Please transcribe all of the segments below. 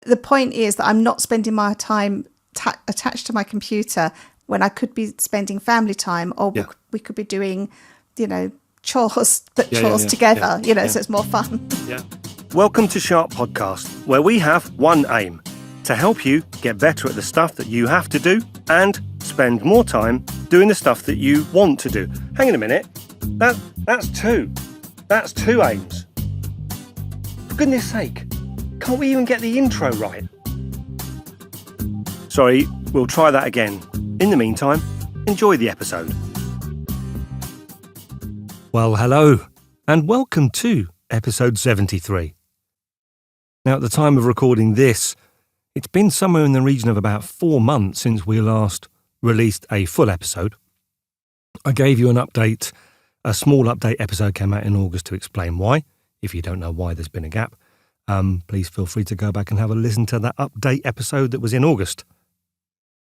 the point is that I'm not spending my time attached to my computer when I could be spending family time, or we could be doing, chores together, so it's more fun. Yeah. Welcome to Sharp Podcast, where we have one aim, to help you get better at the stuff that you have to do and spend more time doing the stuff that you want to do. Hang on a minute. That's two. That's two aims. For goodness sake, can't we even get the intro right? Sorry, we'll try that again. In the meantime, enjoy the episode. Well, hello, and welcome to episode 73. Now, at the time of recording this, it's been somewhere in the region of about 4 months since we last released a full episode. I gave you an update. A small update episode came out in August to explain why. If you don't know why there's been a gap, please feel free to go back and have a listen to that update episode that was in August.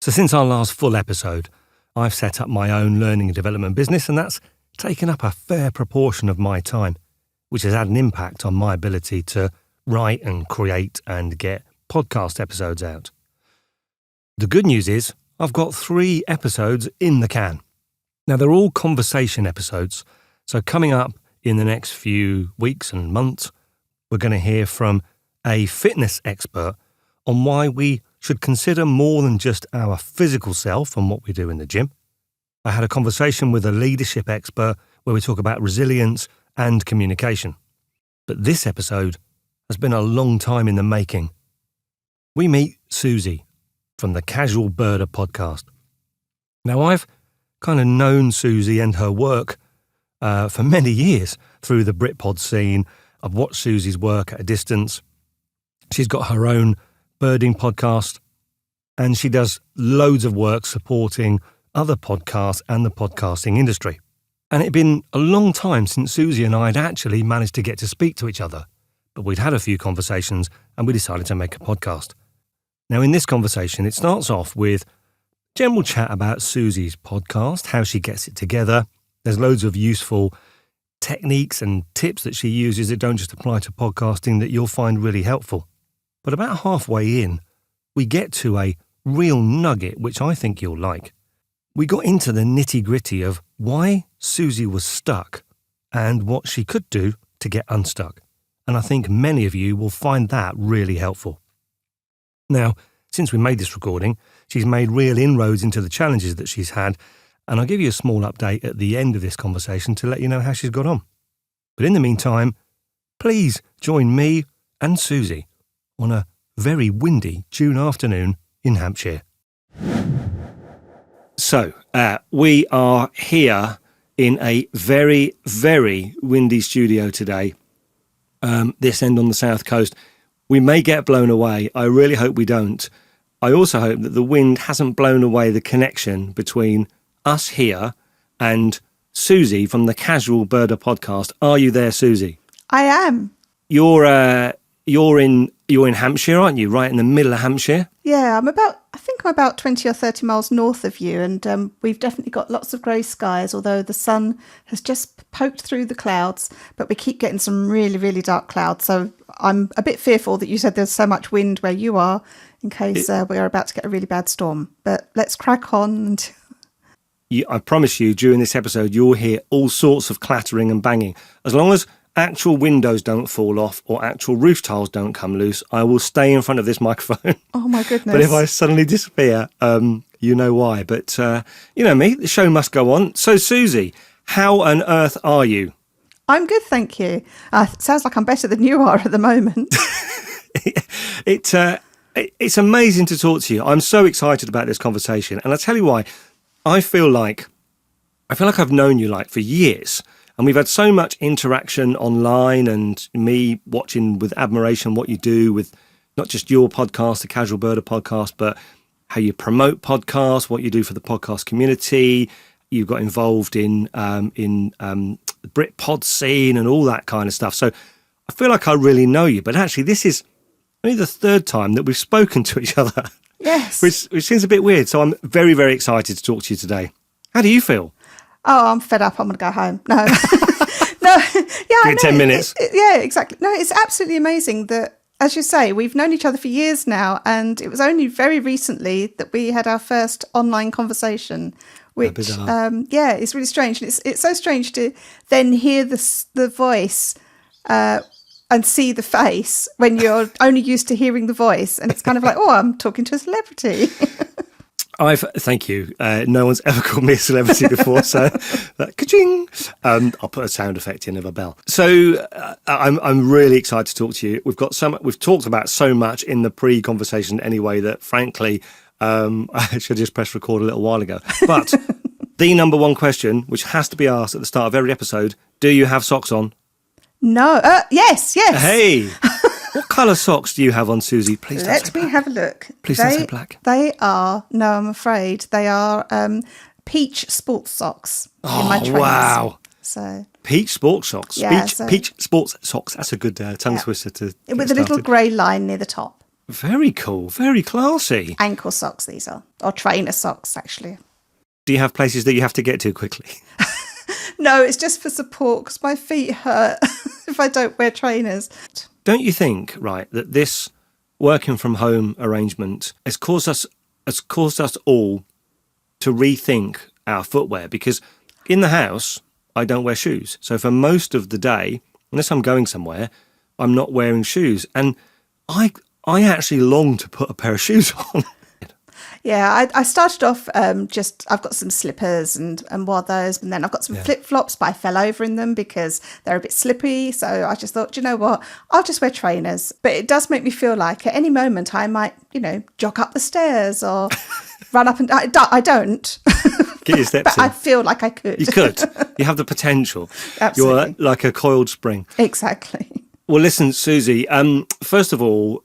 So since our last full episode, I've set up my own learning and development business, and that's taken up a fair proportion of my time, which has had an impact on my ability to write and create and get podcast episodes out. The good news is I've got 3 episodes in the can. Now, they're all conversation episodes, so coming up in the next few weeks and months, we're going to hear from a fitness expert on why we should consider more than just our physical self and what we do in the gym. I had a conversation with a leadership expert where we talk about resilience and communication. But this episode has been a long time in the making. We meet Suzy from the Casual Birder podcast. Now, I've kind of known Suzy and her work for many years through the Britpod scene. I've watched Suzy's work at a distance. She's got her own birding podcast, and she does loads of work supporting other podcasts and the podcasting industry. And it'd been a long time since Suzy and I had actually managed to get to speak to each other, but we'd had a few conversations and we decided to make a podcast. Now, in this conversation, it starts off with general chat about Suzy's podcast, how she gets it together. There's loads of useful techniques and tips that she uses that don't just apply to podcasting that you'll find really helpful. But about halfway in, we get to a real nugget, which I think you'll like. We got into the nitty-gritty of why Suzy was stuck and what she could do to get unstuck. And I think many of you will find that really helpful. Now, since we made this recording, she's made real inroads into the challenges that she's had, and I'll give you a small update at the end of this conversation to let you know how she's got on. But in the meantime, please join me and Suzy on a very windy June afternoon in Hampshire. So, we are here in a very, very windy studio today, this end on the south coast. We may get blown away. I really hope we don't. I also hope that the wind hasn't blown away the connection between us here and Suzy from the Casual Birder podcast. Are you there, Suzy? I am. You're in Hampshire, aren't you? Right in the middle of Hampshire? Yeah, I'm about 20 or 30 miles north of you, and we've definitely got lots of grey skies, although the sun has just poked through the clouds, but we keep getting some really, really dark clouds. So I'm a bit fearful that you said there's so much wind where you are in case we are about to get a really bad storm. But let's crack on. I promise you, during this episode, you'll hear all sorts of clattering and banging. As long as actual windows don't fall off or actual roof tiles don't come loose, I will stay in front of this microphone. Oh my goodness. But if I suddenly disappear, you know why. But you know me, the show must go on. So Suzy, how on earth are you? I'm good, thank you. Sounds like I'm better than you are at the moment. It's amazing to talk to you. I'm so excited about this conversation. And I'll tell you why. I feel like I've known you for years. And we've had so much interaction online and me watching with admiration what you do with not just your podcast, the Casual Birder podcast, but how you promote podcasts, what you do for the podcast community. You got involved in the Britpod scene and all that kind of stuff. So I feel like I really know you. But actually, this is only the 3rd time that we've spoken to each other. Yes. Which seems a bit weird. So I'm very, very excited to talk to you today. How do you feel? Oh, I'm fed up. I'm going to go home. No. No. Yeah. Give it 10 minutes. Yeah, exactly. No, it's absolutely amazing that as you say, we've known each other for years now, and it was only very recently that we had our first online conversation, which, it's really strange. And it's so strange to then hear the voice and see the face when you're only used to hearing the voice. And it's kind of like, oh, I'm talking to a celebrity. Thank you. No one's ever called me a celebrity before, so ka-ching. I'll put a sound effect in of a bell. So I'm really excited to talk to you. We've talked about so much in the pre-conversation anyway that frankly, I should just press record a little while ago. But the number one question, which has to be asked at the start of every episode: do you have socks on? No. Yes. Hey. What colour socks do you have on, Suzy? Please don't say black. Let me have a look. Please don't say black. They are, no, I'm afraid, they are peach sports socks in my trainers. Wow. So peach sports socks. Yeah, peach sports socks. That's a good tongue twister to get with a little grey line near the top. Very cool. Very classy. Ankle socks these are, or trainer socks actually. Do you have places that you have to get to quickly? No, it's just for support because my feet hurt if I don't wear trainers. Don't you think, right, that this working from home arrangement has caused us all to rethink our footwear? Because in the house, I don't wear shoes. So for most of the day, unless I'm going somewhere, I'm not wearing shoes. And I actually long to put a pair of shoes on. Yeah, I started off I've got some slippers and wore those, and then I've got some flip-flops, but I fell over in them because they're a bit slippy. So I just thought, do you know what? I'll just wear trainers. But it does make me feel like at any moment I might, jog up the stairs or run up and I don't. Get your steps but in. I feel like I could. You could. You have the potential. Absolutely. You're like a coiled spring. Exactly. Well, listen, Suzy, first of all,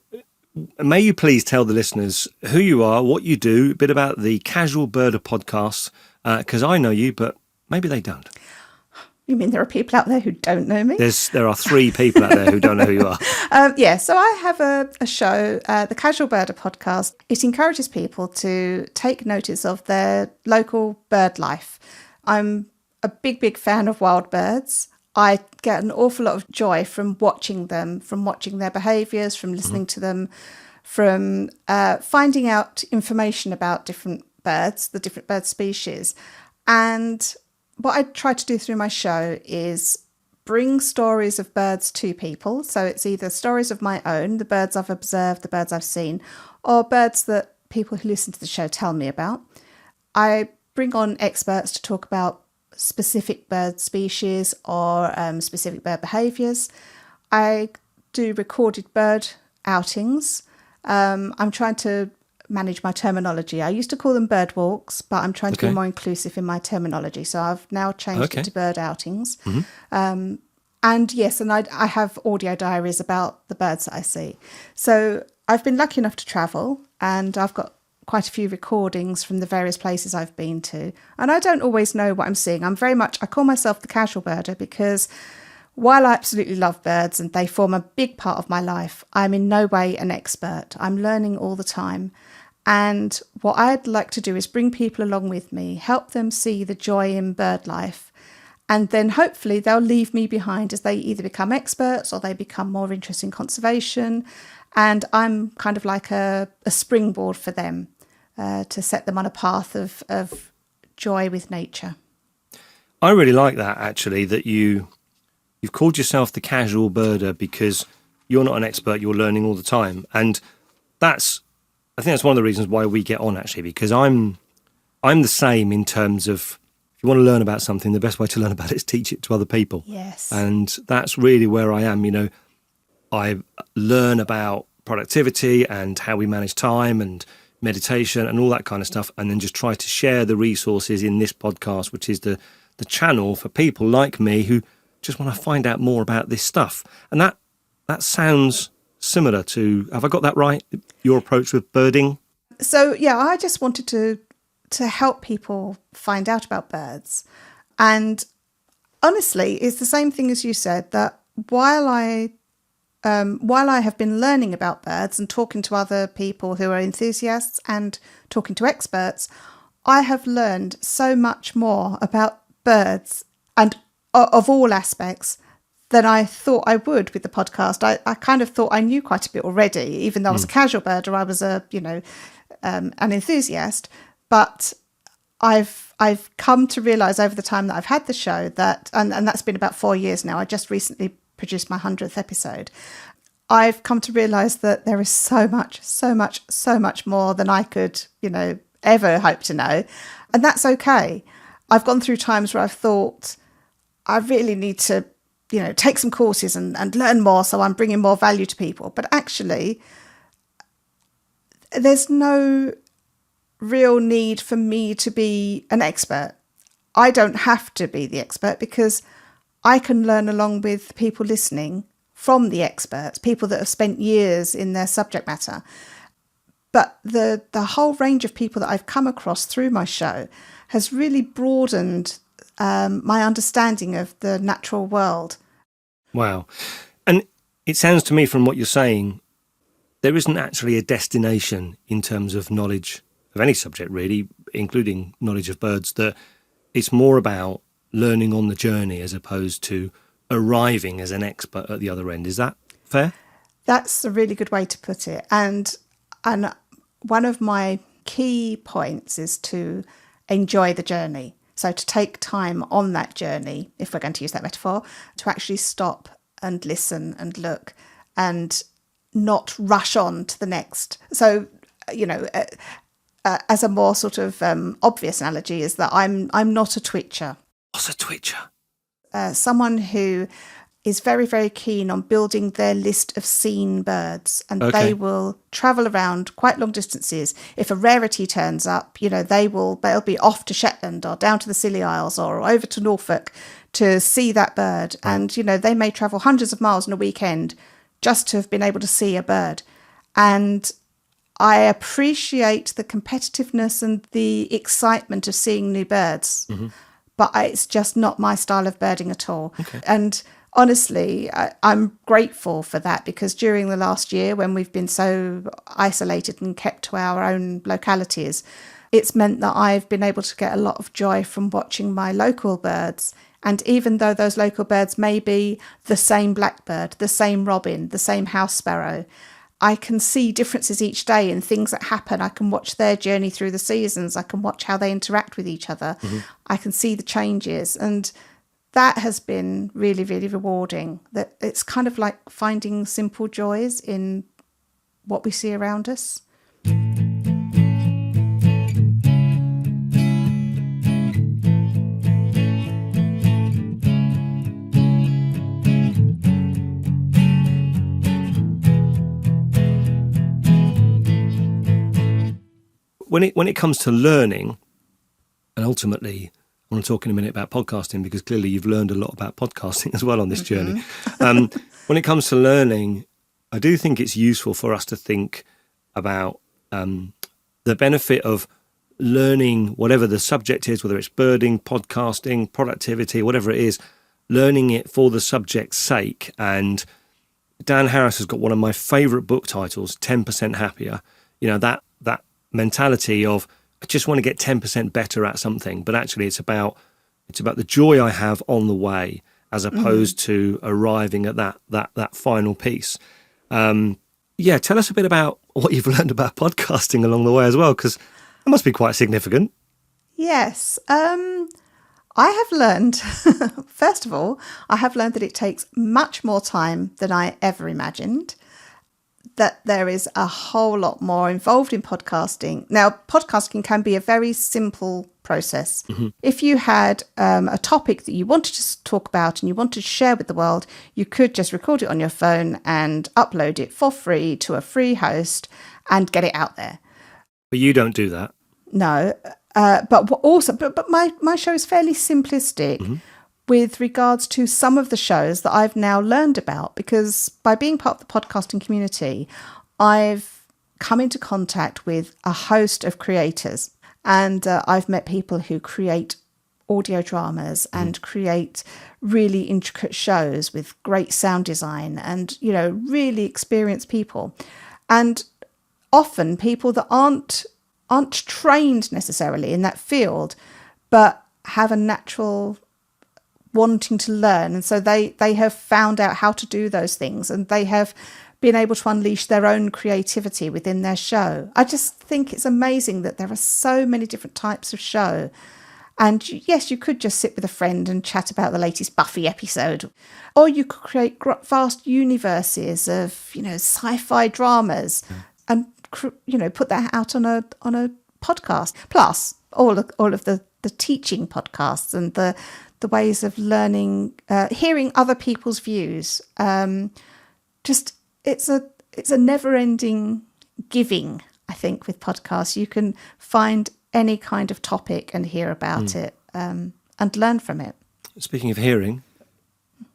may you please tell the listeners who you are, what you do, a bit about the Casual Birder podcast, because I know you, but maybe they don't. You mean there are people out there who don't know me? There are 3 people out there who don't know who you are. So I have a show, the Casual Birder podcast. It encourages people to take notice of their local bird life. I'm a big fan of wild birds. I get an awful lot of joy from watching them, from watching their behaviours, from listening to them, from finding out information about different birds, the different bird species. And what I try to do through my show is bring stories of birds to people. So it's either stories of my own, the birds I've observed, the birds I've seen, or birds that people who listen to the show tell me about. I bring on experts to talk about specific bird species or specific bird behaviours. I do recorded bird outings. I'm trying to manage my terminology. I used to call them bird walks, but I'm trying to be more inclusive in my terminology. So I've now changed it to bird outings. Mm-hmm. And I have audio diaries about the birds that I see. So I've been lucky enough to travel, and I've got quite a few recordings from the various places I've been to. And I don't always know what I'm seeing. I call myself the casual birder because while I absolutely love birds and they form a big part of my life, I'm in no way an expert. I'm learning all the time. And what I'd like to do is bring people along with me, help them see the joy in bird life. And then hopefully they'll leave me behind as they either become experts or they become more interested in conservation. And I'm kind of like a springboard for them to set them on a path of joy with nature. I really like that, actually, that you've called yourself the casual birder because you're not an expert, you're learning all the time. And I think that's one of the reasons why we get on, actually, because I'm the same in terms of if you want to learn about something, the best way to learn about it is teach it to other people. Yes. And that's really where I am. I learn about productivity and how we manage time and meditation and all that kind of stuff, and then just try to share the resources in this podcast, which is the channel for people like me who just want to find out more about this stuff. And that sounds similar to, have I got that right, your approach with birding? So, yeah, I just wanted to help people find out about birds. And honestly, it's the same thing as you said, that while I have been learning about birds and talking to other people who are enthusiasts and talking to experts, I have learned so much more about birds and of all aspects than I thought I would with the podcast. I kind of thought I knew quite a bit already, even though I was a casual birder, I was an enthusiast. But I've come to realise over the time that I've had the show that, and that's been about 4 years now. I just recently produced my 100th episode. I've come to realise that there is so much more than I could, ever hope to know. And that's okay. I've gone through times where I've thought I really need to, take some courses and learn more so I'm bringing more value to people. But actually, there's no real need for me to be an expert. I don't have to be the expert because I can learn along with people listening from the experts, people that have spent years in their subject matter. But the whole range of people that I've come across through my show has really broadened my understanding of the natural world. Wow. And it sounds to me from what you're saying, there isn't actually a destination in terms of knowledge of any subject, really, including knowledge of birds, that it's more about learning on the journey as opposed to arriving as an expert at the other end. Is that fair? That's a really good way to put it. And one of my key points is to enjoy the journey. So to take time on that journey, if we're going to use that metaphor, to actually stop and listen and look and not rush on to the next. So, as a more sort of obvious analogy is that I'm not a twitcher. What's a twitcher? Someone who is very, very keen on building their list of seen birds, and they will travel around quite long distances. If a rarity turns up, they'll be off to Shetland or down to the Scilly Isles or over to Norfolk to see that bird. And, they may travel hundreds of miles in a weekend just to have been able to see a bird. And I appreciate the competitiveness and the excitement of seeing new birds, but it's just not my style of birding at all. Okay. And honestly, I'm grateful for that, because during the last year, when we've been so isolated and kept to our own localities, it's meant that I've been able to get a lot of joy from watching my local birds. And even though those local birds may be the same blackbird, the same robin, the same house sparrow, I can see differences each day in things that happen. I can watch their journey through the seasons. I can watch how they interact with each other. I can see the changes. And that has been really, really rewarding. That it's kind of like finding simple joys in what we see around us. When it comes to learning, and ultimately, I want to talk in a minute about podcasting, because clearly you've learned a lot about podcasting as well on this journey. When it comes to learning, I do think it's useful for us to think about the benefit of learning whatever the subject is, whether it's birding, podcasting, productivity, whatever it is, learning it for the subject's sake. And Dan Harris has got one of my favourite book titles, 10% Happier. That mentality of, I just want to get 10% better at something, but actually it's about the joy I have on the way, as opposed to arriving at that final piece. Tell us a bit about what you've learned about podcasting along the way as well, because it must be quite significant. Yes. I have learned, first of all, that it takes much more time than I ever imagined, that there is a whole lot more involved in podcasting. Now, podcasting can be a very simple process. If you had a topic that you wanted to talk about and you wanted to share with the world, you could just record it on your phone and upload it for free to a free host and get it out there. But you don't do that. No, but my show is fairly simplistic with regards to some of the shows that I've now learned about, because by being part of the podcasting community, I've come into contact with a host of creators, and I've met people who create audio dramas and create really intricate shows with great sound design and, really experienced people. And often people that aren't trained necessarily in that field, but have a natural wanting to learn. And so they have found out how to do those things, and they have been able to unleash their own creativity within their show. I just think it's amazing that there are so many different types of show. And yes, you could just sit with a friend and chat about the latest Buffy episode, or you could create vast universes of, sci-fi dramas, and put that out on a podcast. Plus, all of the teaching podcasts and the ways of learning, hearing other people's views. It's a never-ending giving. I think with podcasts, you can find any kind of topic and hear about it and learn from it. Speaking of hearing,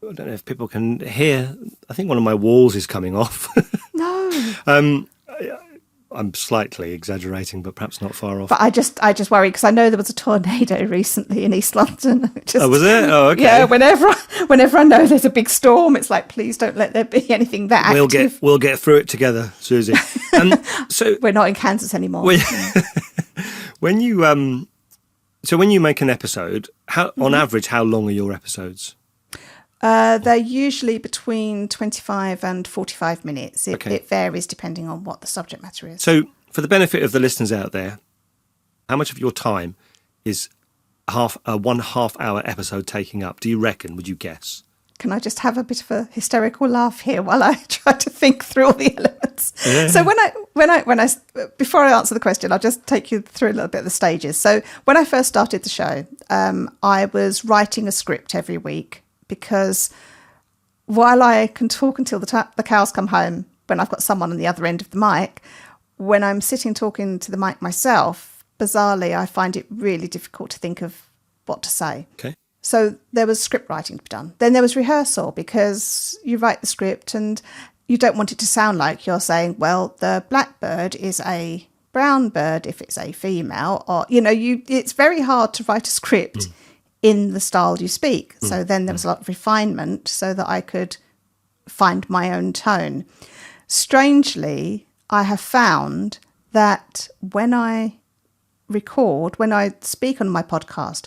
I don't know if people can hear. I think one of my walls is coming off. No. I'm slightly exaggerating, but perhaps not far off. But I just worry because I know there was a tornado recently in East London. Was it? Oh, okay. Yeah, whenever I know there's a big storm, it's like, please don't let there be anything that active. We'll get through it together, Suzy. So we're not in Kansas anymore. When you make an episode, on average, how long are your episodes? They're usually between 25 and 45 minutes. It varies depending on what the subject matter is. So for the benefit of the listeners out there, how much of your time is a 1.5 hour episode taking up? Do you reckon? Would you guess? Can I just have a bit of a hysterical laugh here while I try to think through all the elements? Yeah. So before I answer the question, I'll just take you through a little bit of the stages. So when I first started the show, I was writing a script every week, because while I can talk until the cows come home, when I've got someone on the other end of the mic, when I'm sitting talking to the mic myself, bizarrely, I find it really difficult to think of what to say. Okay. So there was script writing to be done. Then there was rehearsal, because you write the script and you don't want it to sound like you're saying, well, the blackbird is a brown bird if it's a female, or, it's very hard to write a script in the style you speak. So then there was a lot of refinement so that I could find my own tone. Strangely, I have found that when I speak on my podcast,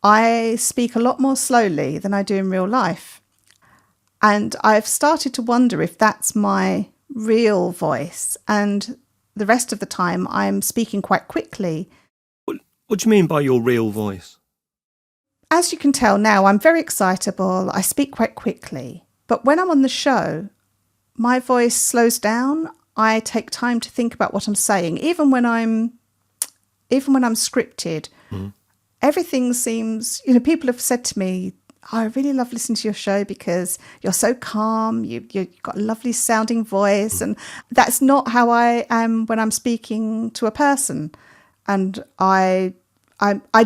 I speak a lot more slowly than I do in real life. And I've started to wonder if that's my real voice. And the rest of the time, I'm speaking quite quickly. What do you mean by your real voice? As you can tell now, I'm very excitable. I speak quite quickly. But when I'm on the show, my voice slows down. I take time to think about what I'm saying. Even when I'm scripted, everything seems, people have said to me, I really love listening to your show because you're so calm, you've got a lovely sounding voice. And that's not how I am when I'm speaking to a person. And I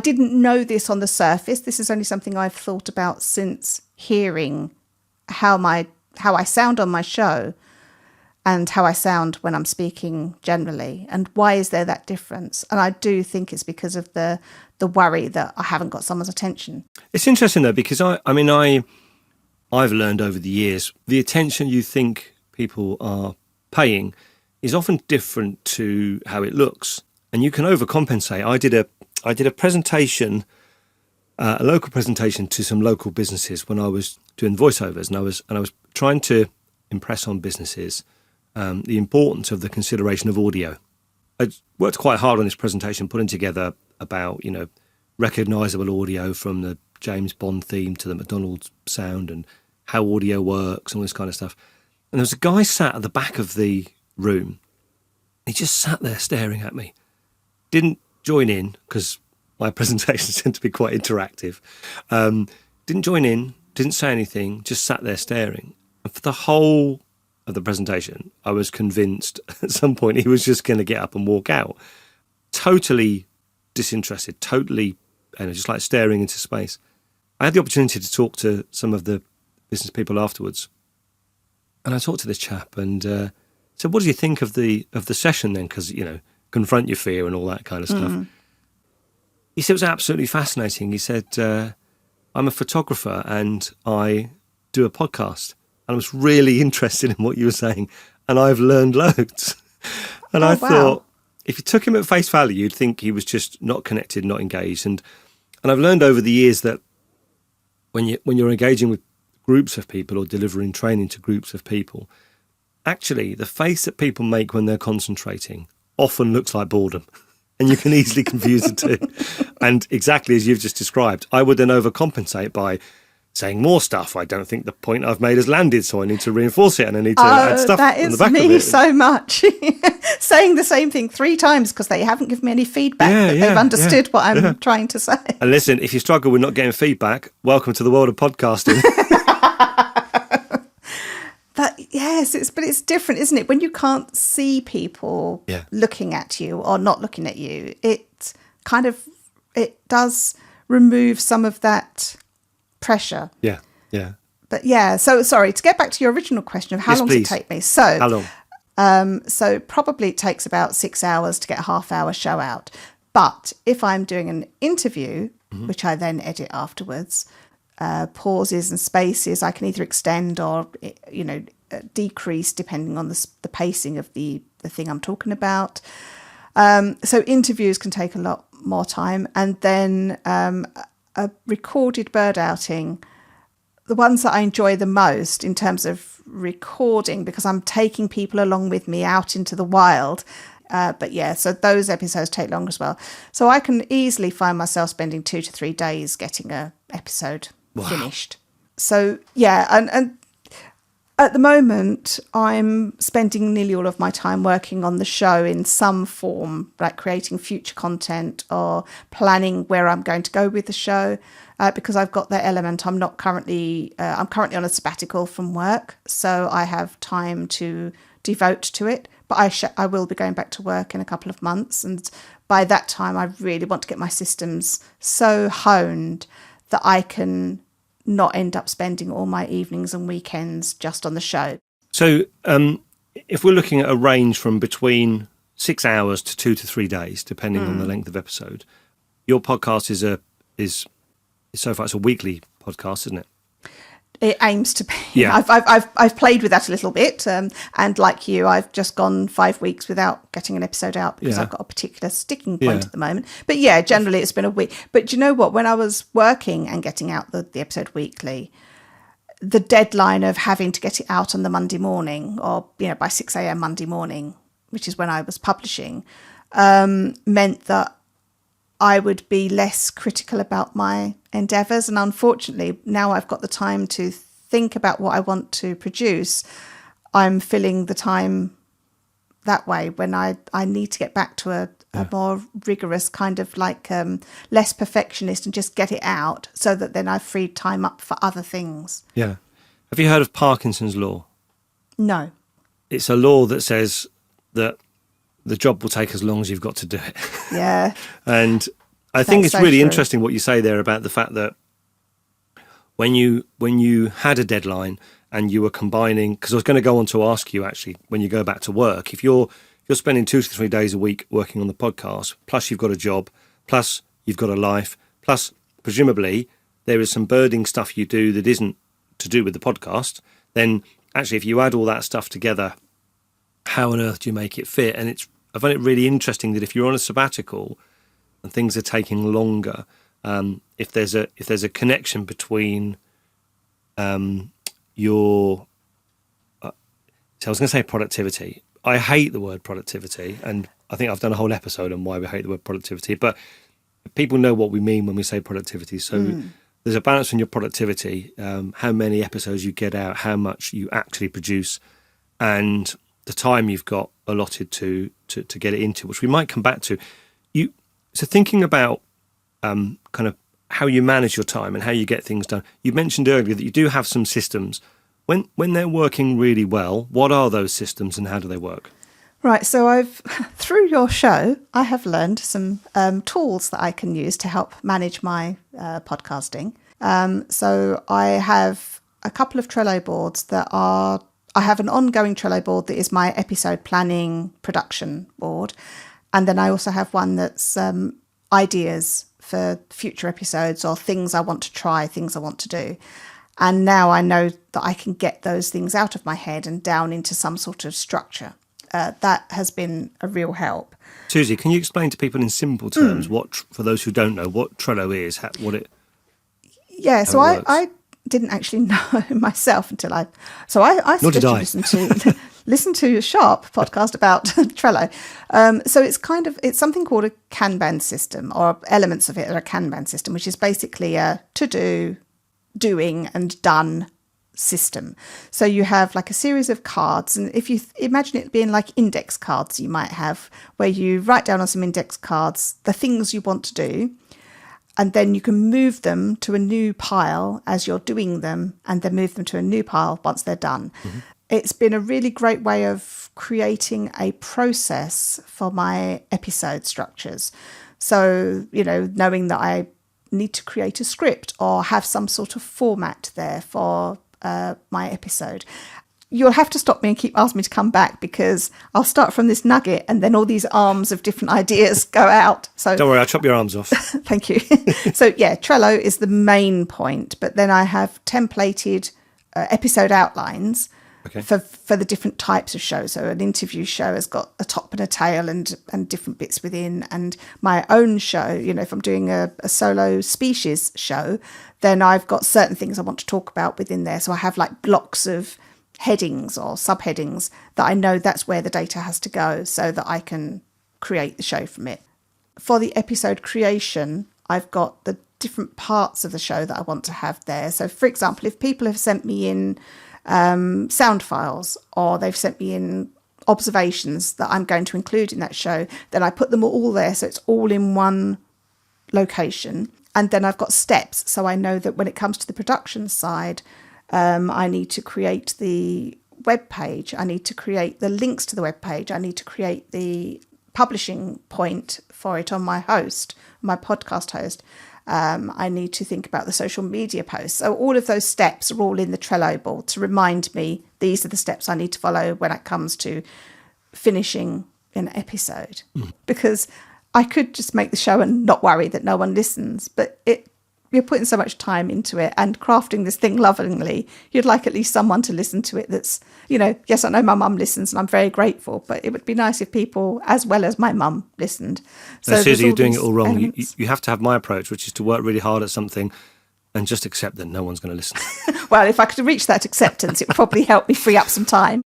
didn't know this on the surface. This is only something I've thought about since hearing how I sound on my show and how I sound when I'm speaking generally. And why is there that difference? And I do think it's because of the worry that I haven't got someone's attention. It's interesting though, because I've learned over the years, the attention you think people are paying is often different to how it looks. And you can overcompensate. I did a presentation, a local presentation to some local businesses when I was doing voiceovers, and I was trying to impress on businesses the importance of the consideration of audio. I worked quite hard on this presentation, putting together about recognisable audio from the James Bond theme to the McDonald's sound and how audio works and all this kind of stuff. And there was a guy sat at the back of the room. He just sat there staring at me. Didn't join in because my presentations tend to be quite interactive. Didn't join in, didn't say anything, just sat there staring. And for the whole of the presentation, I was convinced at some point he was just going to get up and walk out. Totally disinterested, totally, just like staring into space. I had the opportunity to talk to some of the business people afterwards. And I talked to this chap and said, what do you think of the session then? Because, confront your fear and all that kind of stuff. He said it was absolutely fascinating. He said, I'm a photographer and I do a podcast. And I was really interested in what you were saying. And I've learned loads. And I thought, if you took him at face value, you'd think he was just not connected, not engaged. And I've learned over the years that when you're engaging with groups of people or delivering training to groups of people, actually the face that people make when they're concentrating often looks like boredom. And you can easily confuse the two. And exactly as you've just described, I would then overcompensate by saying more stuff. I don't think the point I've made has landed, so I need to reinforce it and I need to add stuff on the back of it. That is me so much. Saying the same thing 3 times because they haven't given me any feedback that they've understood what I'm trying to say. And listen, if you struggle with not getting feedback, welcome to the world of podcasting. But yes, it's different, isn't it? When you can't see people looking at you or not looking at you, it does remove some of that pressure. Yeah. But so sorry, to get back to your original question of how long does it take me? So how long? So probably it takes about 6 hours to get a half-hour show out. But if I'm doing an interview, which I then edit afterwards, pauses and spaces I can either extend or decrease depending on the pacing of the thing I'm talking about. So interviews can take a lot more time, and then a recorded bird outing, the ones that I enjoy the most in terms of recording, because I'm taking people along with me out into the wild. So those episodes take longer as well. So I can easily find myself spending 2 to 3 days getting a episode finished. So and at the moment I'm spending nearly all of my time working on the show in some form, like creating future content or planning where I'm going to go with the show, because I've got that element. I'm currently on a sabbatical from work, so I have time to devote to it. But I will be going back to work in a couple of months, and by that time I really want to get my systems so honed that I can not end up spending all my evenings and weekends just on the show. So if we're looking at a range from between 6 hours to 2 to 3 days, depending on the length of episode, your podcast is so far it's a weekly podcast, isn't it? It aims to be. Yeah. I've played with that a little bit, and like you, I've just gone 5 weeks without getting an episode out because I've got a particular sticking point at the moment. But generally it's been a week. But do you know what? When I was working and getting out the episode weekly, the deadline of having to get it out on the Monday morning, or by 6 a.m. Monday morning, which is when I was publishing, meant that I would be less critical about my endeavours. And unfortunately, now I've got the time to think about what I want to produce, I'm filling the time that way when I need to get back to a more rigorous kind of less perfectionist and just get it out so that then I've freed time up for other things. Yeah. Have you heard of Parkinson's law? No. It's a law that says that the job will take as long as you've got to do it. Yeah. And I think it's really interesting what you say there about the fact that when you had a deadline and you were combining, because I was going to go on to ask you actually, when you go back to work, if you're spending 2 to 3 days a week working on the podcast, plus you've got a job, plus you've got a life, plus presumably there is some birding stuff you do that isn't to do with the podcast, then actually if you add all that stuff together, how on earth do you make it fit? And I find it really interesting that if you're on a sabbatical and things are taking longer, if there's a connection between your so I was going to say productivity. I hate the word productivity, and I think I've done a whole episode on why we hate the word productivity, but people know what we mean when we say productivity. So there's a balance in your productivity, how many episodes you get out, how much you actually produce, and the time you've got allotted to get it into, which we might come back to. So thinking about kind of how you manage your time and how you get things done. You mentioned earlier that you do have some systems. When they're working really well, what are those systems and how do they work? Right, so through your show, I have learned some tools that I can use to help manage my podcasting. So I have a couple of Trello boards I have an ongoing Trello board that is my episode planning production board. And then I also have one that's ideas for future episodes or things I want to try, things I want to do. And now I know that I can get those things out of my head and down into some sort of structure. That has been a real help. Suzy, can you explain to people in simple terms for those who don't know, what Trello is, what it... Yeah, so how it works. I didn't actually know myself until I Nor did suggested I. you listen to a Sharp podcast about Trello. So it's something called a Kanban system, or elements of it are a Kanban system, which is basically a to-do, doing and done system. So you have like a series of cards, and if you imagine it being like index cards you might have, where you write down on some index cards the things you want to do, and then you can move them to a new pile as you're doing them, and then move them to a new pile once they're done. Mm-hmm. It's been a really great way of creating a process for my episode structures. So, knowing that I need to create a script or have some sort of format there for my episode. You'll have to stop me and keep asking me to come back, because I'll start from this nugget and then all these arms of different ideas go out. So don't worry, I'll chop your arms off. Thank you. So yeah, Trello is the main point, but then I have templated episode outlines for the different types of shows. So an interview show has got a top and a tail and different bits within. And my own show, if I'm doing a solo species show, then I've got certain things I want to talk about within there. So I have like blocks of headings or subheadings that I know that's where the data has to go, so that I can create the show from it. For the episode creation, I've got the different parts of the show that I want to have there. So for example, if people have sent me in sound files, or they've sent me in observations that I'm going to include in that show, then I put them all there, so it's all in one location. And then I've got steps, so I know that when it comes to the production side, I need to create the web page. I need to create the links to the web page. I need to create the publishing point for it on my host, my podcast host. I need to think about the social media posts. So all of those steps are all in the Trello board to remind me these are the steps I need to follow when it comes to finishing an episode. Because I could just make the show and not worry that no one listens, but you're putting so much time into it and crafting this thing lovingly. You'd like at least someone to listen to it that's, yes, I know my mum listens and I'm very grateful, but it would be nice if people, as well as my mum, listened. So Suzy, you're doing it all wrong. You have to have my approach, which is to work really hard at something and just accept that no one's going to listen. Well, if I could reach that acceptance, it would probably help me free up some time.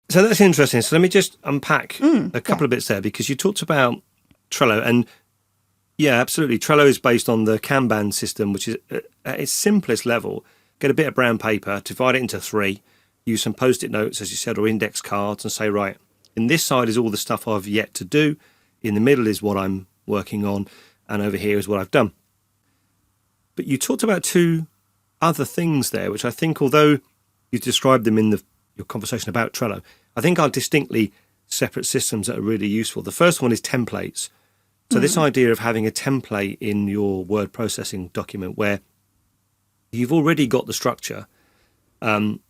So that's interesting. So let me just unpack a couple of bits there, because you talked about Trello, and yeah, absolutely. Trello is based on the Kanban system, which is at its simplest level. Get a bit of brown paper, divide it into 3, use some Post-it notes, as you said, or index cards, and say, right, in this side is all the stuff I've yet to do, in the middle is what I'm working on, and over here is what I've done. But you talked about 2 other things there, which I think, although you described them in your conversation about Trello, I think are distinctly separate systems that are really useful. The first one is templates. So this idea of having a template in your word processing document where you've already got the structure. And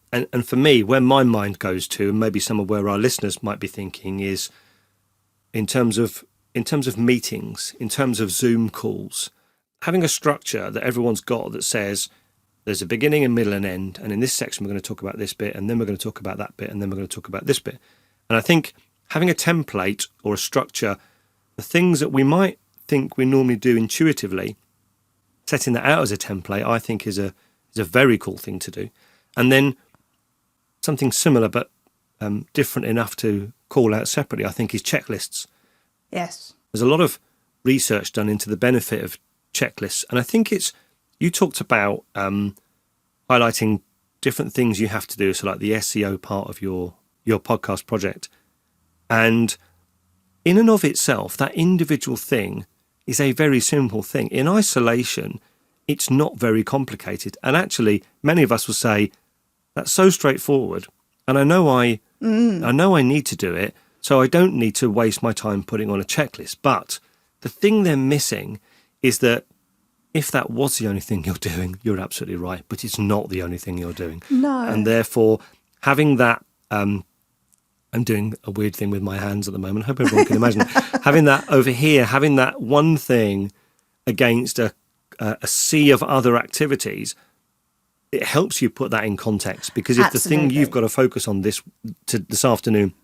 for me, where my mind goes to, and maybe some of where our listeners might be thinking, is in terms of meetings, in terms of Zoom calls, having a structure that everyone's got that says there's a beginning and middle and end. And in this section, we're going to talk about this bit, and then we're going to talk about that bit, and then we're going to talk about this bit. And I think having a template or a structure, the things that we might think we normally do intuitively, setting that out as a template, I think is a very cool thing to do. And then something similar but different enough to call out separately, I think, is checklists. Yes. There's a lot of research done into the benefit of checklists. And I think you talked about highlighting different things you have to do, so like the SEO part of your podcast project. And in and of itself, that individual thing is a very simple thing. In isolation, it's not very complicated. And actually, many of us will say, that's so straightforward. And I know I need to do it, so I don't need to waste my time putting on a checklist. But the thing they're missing is that if that was the only thing you're doing, you're absolutely right. But it's not the only thing you're doing. No. And therefore, having that... I'm doing a weird thing with my hands at the moment. I hope everyone can imagine. Having that over here, having that one thing against a sea of other activities, it helps you put that in context. Because if Absolutely. the thing you've got to focus on this afternoon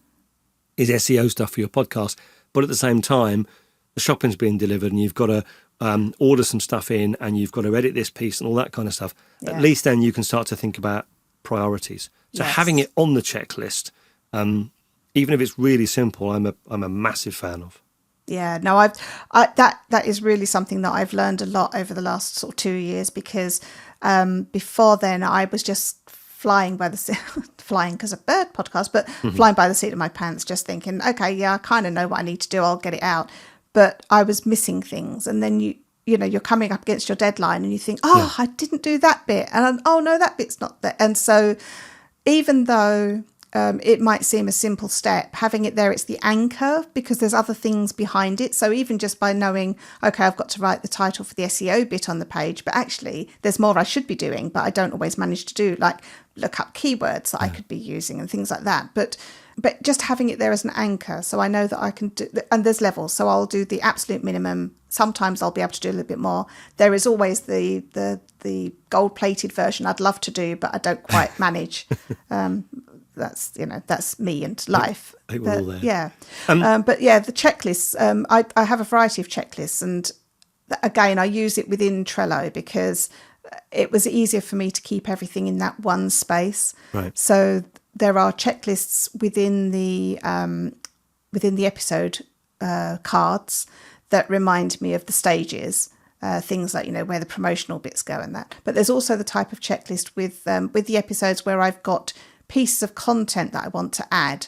is SEO stuff for your podcast, but at the same time, the shopping's being delivered and you've got to order some stuff in and you've got to edit this piece and all that kind of stuff, at least then you can start to think about priorities. So having it on the checklist, even if it's really simple, I'm a massive fan of. Yeah, no, that is really something that I've learned a lot over the last sort of 2 years, because before then I was just flying by the flying because of bird podcast, but flying by the seat of my pants, just thinking, okay, yeah, I kind of know what I need to do, I'll get it out. But I was missing things, and then you're coming up against your deadline, and you think, I didn't do that bit, and oh no, that bit's not there. And so, even though it might seem a simple step, having it there, it's the anchor, because there's other things behind it. So even just by knowing, okay, I've got to write the title for the SEO bit on the page, but actually there's more I should be doing, but I don't always manage to do, like look up keywords that I could be using and things like that. But just having it there as an anchor, so I know that I can do, and there's levels, so I'll do the absolute minimum. Sometimes I'll be able to do a little bit more. There is always the gold-plated version I'd love to do, but I don't quite manage. That's me and life. I think we're all there. Yeah. But yeah, the checklists, I have a variety of checklists, and again, I use it within Trello because it was easier for me to keep everything in that one space. Right. So there are checklists within the episode cards that remind me of the stages, things like, where the promotional bits go and that. But there's also the type of checklist with the episodes where I've got pieces of content that I want to add.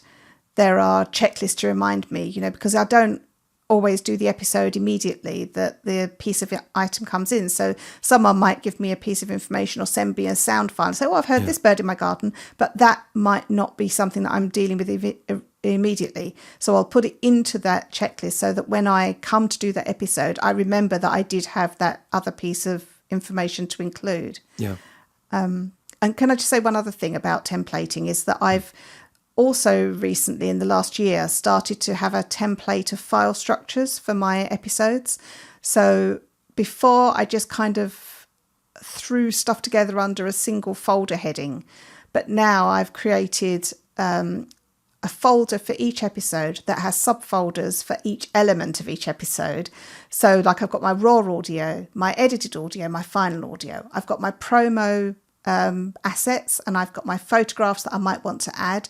There are checklists to remind me, because I don't always do the episode immediately that the piece of item comes in. So someone might give me a piece of information or send me a sound file and say, I've heard this bird in my garden, but that might not be something that I'm dealing with immediately. So I'll put it into that checklist so that when I come to do that episode, I remember that I did have that other piece of information to include. Yeah. And can I just say one other thing about templating is that I've also recently, in the last year, started to have a template of file structures for my episodes. So before, I just kind of threw stuff together under a single folder heading. But now I've created a folder for each episode that has subfolders for each element of each episode. So like I've got my raw audio, my edited audio, my final audio. I've got my promo assets, and I've got my photographs that I might want to add,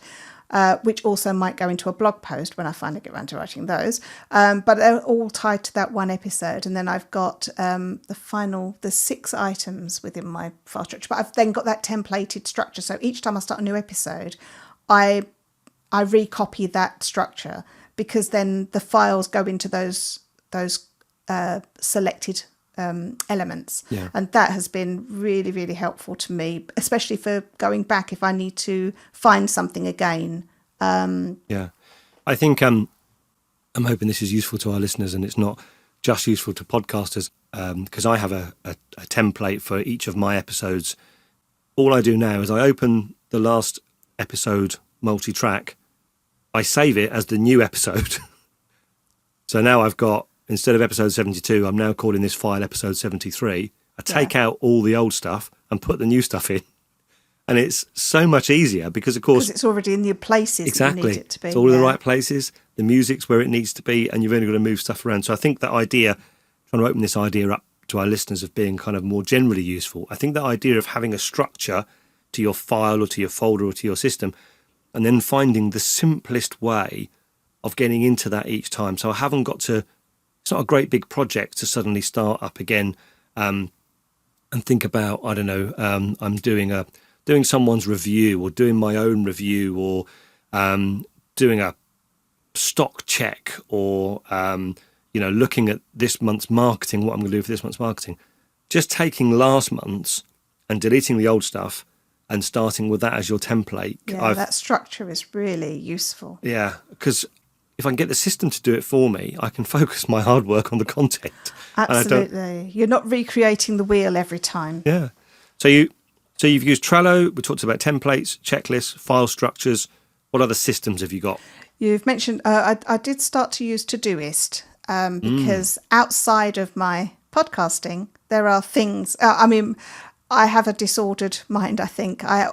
which also might go into a blog post when I finally get around to writing those. But they're all tied to that one episode. And then I've got the 6 items within my file structure. But I've then got that templated structure. So each time I start a new episode, I recopy that structure, because then the files go into those selected elements. Yeah. And that has been really, really helpful to me, especially for going back if I need to find something again. Yeah. I think I'm hoping this is useful to our listeners, and it's not just useful to podcasters, because I have a template for each of my episodes. All I do now is I open the last episode multi-track, I save it as the new episode. So now I've got, instead of episode 72, I'm now calling this file episode 73. I take out all the old stuff and put the new stuff in. And it's so much easier because, of course... Because it's already in the places exactly. that you need it to be. It's all in the right places. The music's where it needs to be, and you've only got to move stuff around. So I think that idea, trying to open this idea up to our listeners of being kind of more generally useful, I think that idea of having a structure to your file or to your folder or to your system, and then finding the simplest way of getting into that each time. So I haven't got to... It's not a great big project to suddenly start up again and think about, I don't know, I'm doing someone's review or doing my own review or doing a stock check or, looking at this month's marketing, what I'm going to do for this month's marketing. Just taking last month's and deleting the old stuff and starting with that as your template. Yeah, that structure is really useful. Yeah, because... if I can get the system to do it for me, I can focus my hard work on the content. Absolutely. You're not recreating the wheel every time. Yeah. So you've used Trello. We talked about templates, checklists, file structures. What other systems have you got? You've mentioned, I did start to use Todoist because outside of my podcasting, there are things, I have a disordered mind, I think. I'm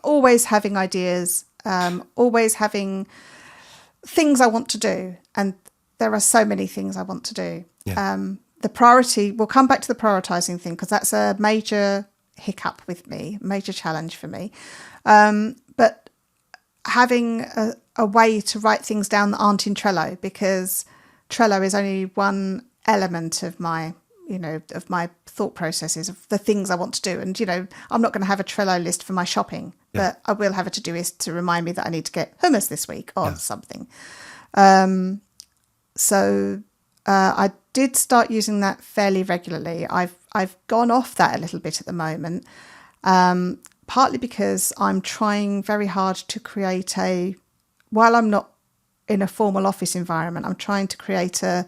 always having ideas, always having... things I want to do, and there are so many things I want to do. Yeah. The priority, we'll come back to the prioritising thing because that's a major hiccup with me, major challenge for me. But having a way to write things down that aren't in Trello, because Trello is only one element of my thought processes of the things I want to do. And, I'm not going to have a Trello list for my shopping, but I will have a to-doist to remind me that I need to get hummus this week or something. So I did start using that fairly regularly. I've gone off that a little bit at the moment, partly because I'm trying very hard to create while I'm not in a formal office environment, I'm trying to create a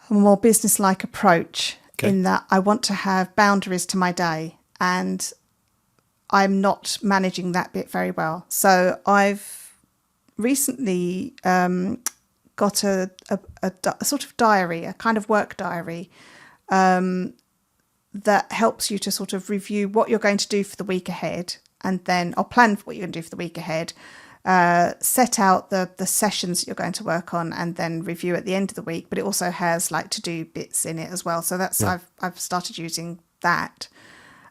more business-like approach in that I want to have boundaries to my day, and I'm not managing that bit very well. So I've recently got a sort of diary, a kind of work diary, that helps you to sort of review what you're going to do for the week ahead, and then or plan for what you're going to do for the week ahead, set out the sessions that you're going to work on, and then review at the end of the week. But it also has like to do bits in it as well. So that's I've started using that.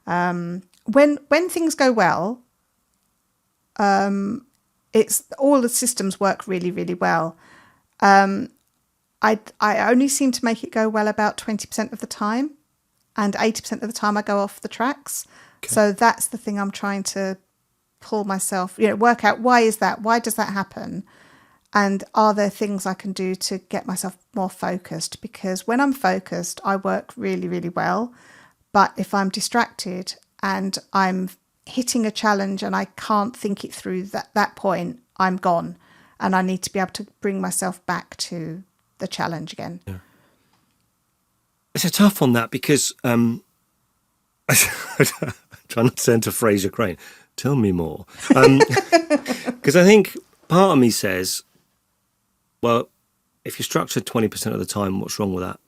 When things go well, it's all the systems work really, really well. I only seem to make it go well about 20% of the time, and 80% of the time I go off the tracks. Okay. So that's the thing I'm trying to pull myself, work out why is that? Why does that happen? And are there things I can do to get myself more focused? Because when I'm focused, I work really, really well. But if I'm distracted and I'm hitting a challenge and I can't think it through that point, I'm gone. And I need to be able to bring myself back to the challenge again. Yeah. It's a tough one, that, because I'm trying not to enter Fraser Crane. Tell me more. Because I think part of me says, well, if you're structured 20% of the time, what's wrong with that?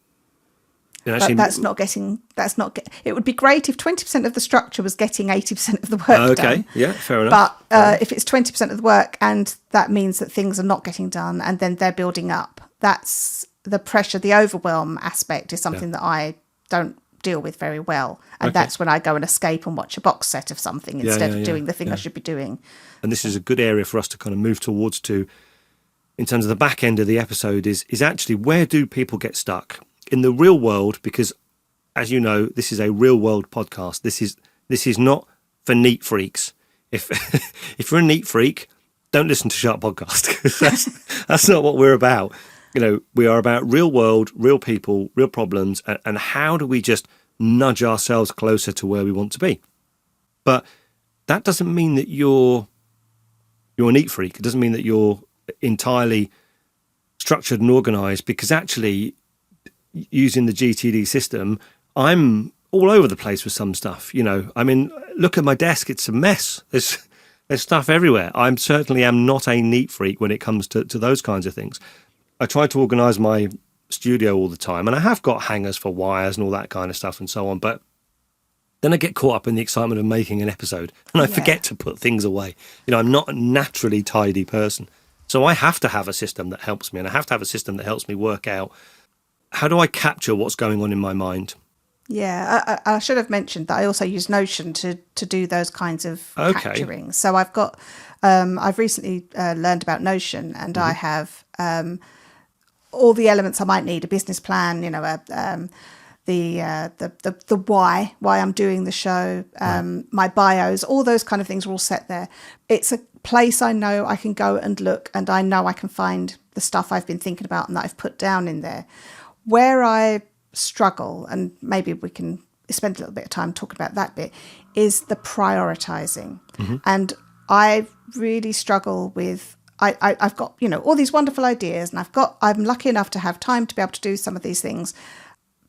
It would be great if 20% of the structure was getting 80% of the work done. Okay, yeah, fair enough. But if it's 20% of the work and that means that things are not getting done and then they're building up, that's the pressure, the overwhelm aspect is something that I don't deal with very well. And that's when I go and escape and watch a box set of something instead of doing the thing I should be doing. And this is a good area for us to kind of move towards in terms of the back end of the episode is actually, where do people get stuck in the real world? Because, as you know, this is a real world podcast. This is not for neat freaks. If you're a neat freak, don't listen to Sharp Podcast. That's not what we're about. We are about real world, real people, real problems, and how do we just nudge ourselves closer to where we want to be. But that doesn't mean that you're a neat freak. It doesn't mean that you're entirely structured and organised, because actually, using the GTD system, I'm all over the place with some stuff. Look at my desk; it's a mess. There's stuff everywhere. I certainly am not a neat freak when it comes to those kinds of things. I try to organise my studio all the time, and I have got hangers for wires and all that kind of stuff and so on. But then I get caught up in the excitement of making an episode, and I forget to put things away. I'm not a naturally tidy person, so I have to have a system that helps me, and I have to have a system that helps me work out, how do I capture what's going on in my mind? Yeah, I should have mentioned that I also use Notion to do those kinds of capturing. So I've recently learned about Notion, and I have all the elements I might need: a business plan, the why I'm doing the show, my bios, all those kind of things are all set there. It's a place I know I can go and look, and I know I can find the stuff I've been thinking about and that I've put down in there. Where I struggle, and maybe we can spend a little bit of time talking about that bit, is the prioritising. Mm-hmm. And I really struggle with, I've got, all these wonderful ideas, and I'm lucky enough to have time to be able to do some of these things.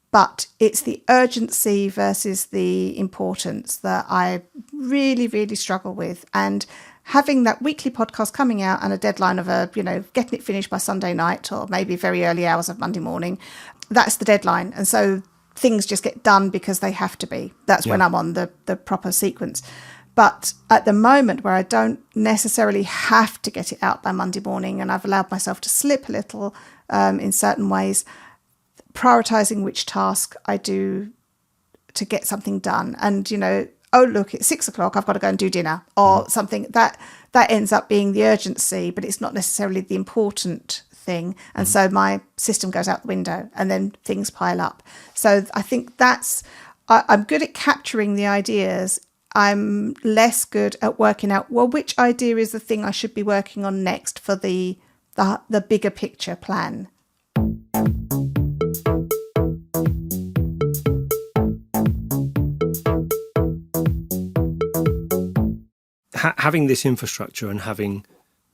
But it's the urgency versus the importance that I really, really struggle with. And having that weekly podcast coming out and a deadline of getting it finished by Sunday night, or maybe very early hours of Monday morning, that's the deadline. And so things just get done because they have to be. That's when I'm on the proper sequence. But at the moment where I don't necessarily have to get it out by Monday morning, and I've allowed myself to slip a little in certain ways, prioritising which task I do to get something done. And, oh, look, it's 6 o'clock, I've got to go and do dinner, or something that ends up being the urgency, but it's not necessarily the important thing. And so my system goes out the window and then things pile up. So I think I'm good at capturing the ideas. I'm less good at working out, well, which idea is the thing I should be working on next for the bigger picture plan. Having this infrastructure and having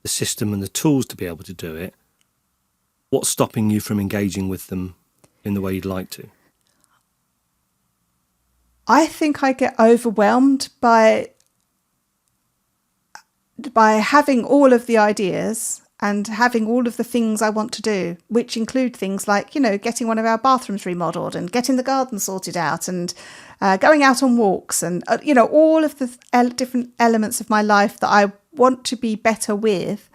the system and the tools to be able to do it, what's stopping you from engaging with them in the way you'd like to? I think I get overwhelmed by having all of the ideas and having all of the things I want to do, which include things like, getting one of our bathrooms remodeled and getting the garden sorted out and going out on walks and, all of the different elements of my life that I want to be better with.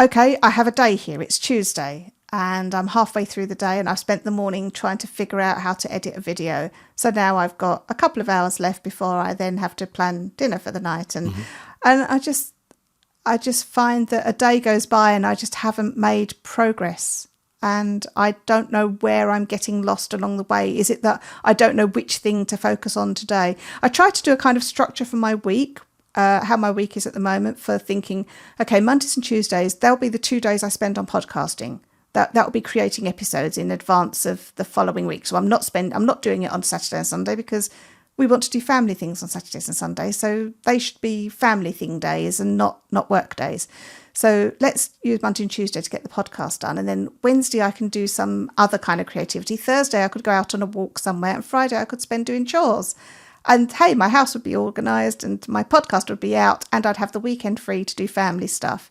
Okay, I have a day here. It's Tuesday and I'm halfway through the day and I've spent the morning trying to figure out how to edit a video. So now I've got a couple of hours left before I then have to plan dinner for the night. And I just find that a day goes by and I just haven't made progress. And I don't know where I'm getting lost along the way. Is it that I don't know which thing to focus on today? I try to do a kind of structure for my week, how my week is at the moment, for thinking, okay, Mondays and Tuesdays, they'll be the 2 days I spend on podcasting. That will be creating episodes in advance of the following week. So I'm not doing it on Saturday and Sunday because we want to do family things on Saturdays and Sundays. So they should be family thing days and not work days. So let's use Monday and Tuesday to get the podcast done. And then Wednesday I can do some other kind of creativity. Thursday I could go out on a walk somewhere. And Friday I could spend doing chores. And hey, my house would be organised and my podcast would be out and I'd have the weekend free to do family stuff.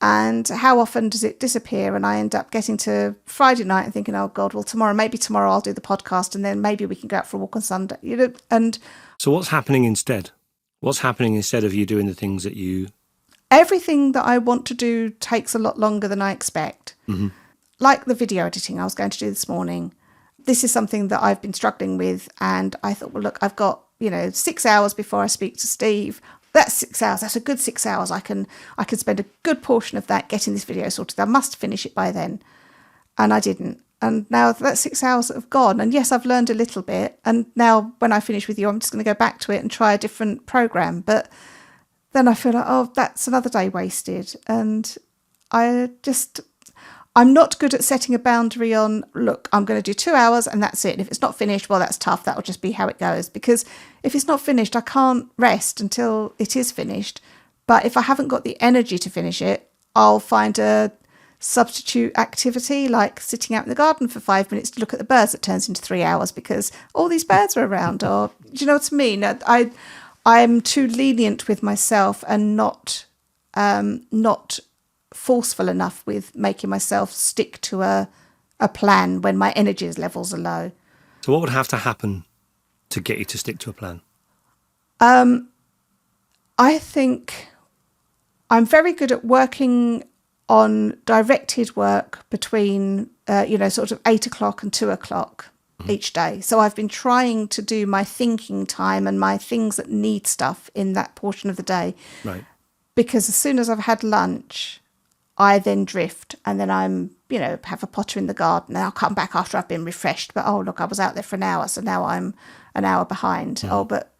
And how often does it disappear? And I end up getting to Friday night and thinking, oh God, well, maybe tomorrow I'll do the podcast and then maybe we can go out for a walk on Sunday. And so what's happening instead? What's happening instead of you doing the things that you... Everything that I want to do takes a lot longer than I expect. Like the video editing I was going to do this morning. This is something that I've been struggling with. And I thought, well, look, I've got, 6 hours before I speak to Steve. That's 6 hours. That's a good 6 hours. I can spend a good portion of that getting this video sorted. I must finish it by then. And I didn't. And now that's 6 hours that have gone. And yes, I've learned a little bit. And now when I finish with you, I'm just going to go back to it and try a different program. But then I feel like, oh, that's another day wasted. And I'm not good at setting a boundary on, look, I'm going to do 2 hours and that's it. And if it's not finished, well, that's tough. That'll just be how it goes. Because if it's not finished, I can't rest until it is finished. But if I haven't got the energy to finish it, I'll find a substitute activity like sitting out in the garden for 5 minutes to look at the birds that turns into 3 hours because all these birds are around. Or, do you know what I mean? I'm too lenient with myself and not forceful enough with making myself stick to a plan when my energy levels are low. So what would have to happen to get you to stick to a plan? I think I'm very good at working on directed work between, sort of 8 o'clock and 2 o'clock each day. So I've been trying to do my thinking time and my things that need stuff in that portion of the day. Right. Because as soon as I've had lunch, I then drift and then I'm, have a potter in the garden and I'll come back after I've been refreshed. But, oh, look, I was out there for an hour, so now I'm an hour behind. Oh, but,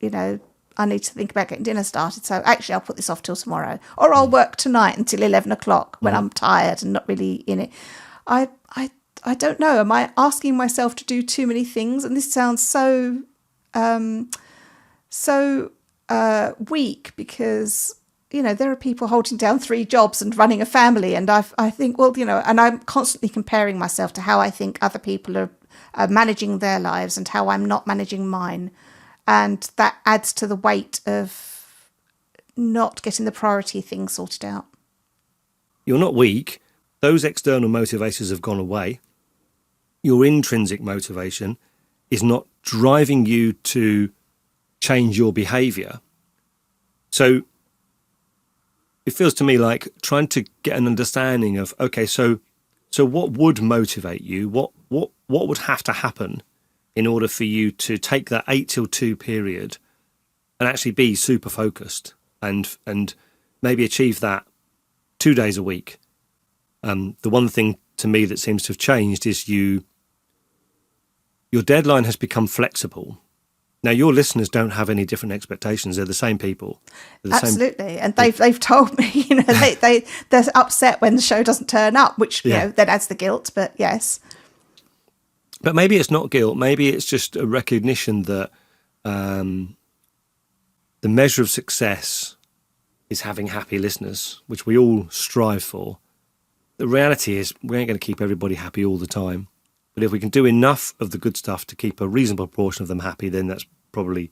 I need to think about getting dinner started. So actually I'll put this off till tomorrow. Or I'll work tonight until 11 o'clock when I'm tired and not really in it. I don't know. Am I asking myself to do too many things? And this sounds so weak because... there are people holding down 3 jobs and running a family. And I think, well, and I'm constantly comparing myself to how I think other people are managing their lives and how I'm not managing mine. And that adds to the weight of not getting the priority thing sorted out. You're not weak. Those external motivators have gone away. Your intrinsic motivation is not driving you to change your behaviour. So it feels to me like trying to get an understanding of, okay, so what would motivate you? What would have to happen in order for you to take that 8 till 2 period and actually be super focused and maybe achieve that 2 days a week? The one thing to me that seems to have changed is your deadline has become flexible. Now, your listeners don't have any different expectations. They're the same people. Absolutely. And they've told me, they're upset when the show doesn't turn up, which, then adds the guilt. But yes. But maybe it's not guilt. Maybe it's just a recognition that the measure of success is having happy listeners, which we all strive for. The reality is we ain't going to keep everybody happy all the time. But if we can do enough of the good stuff to keep a reasonable proportion of them happy, then that's probably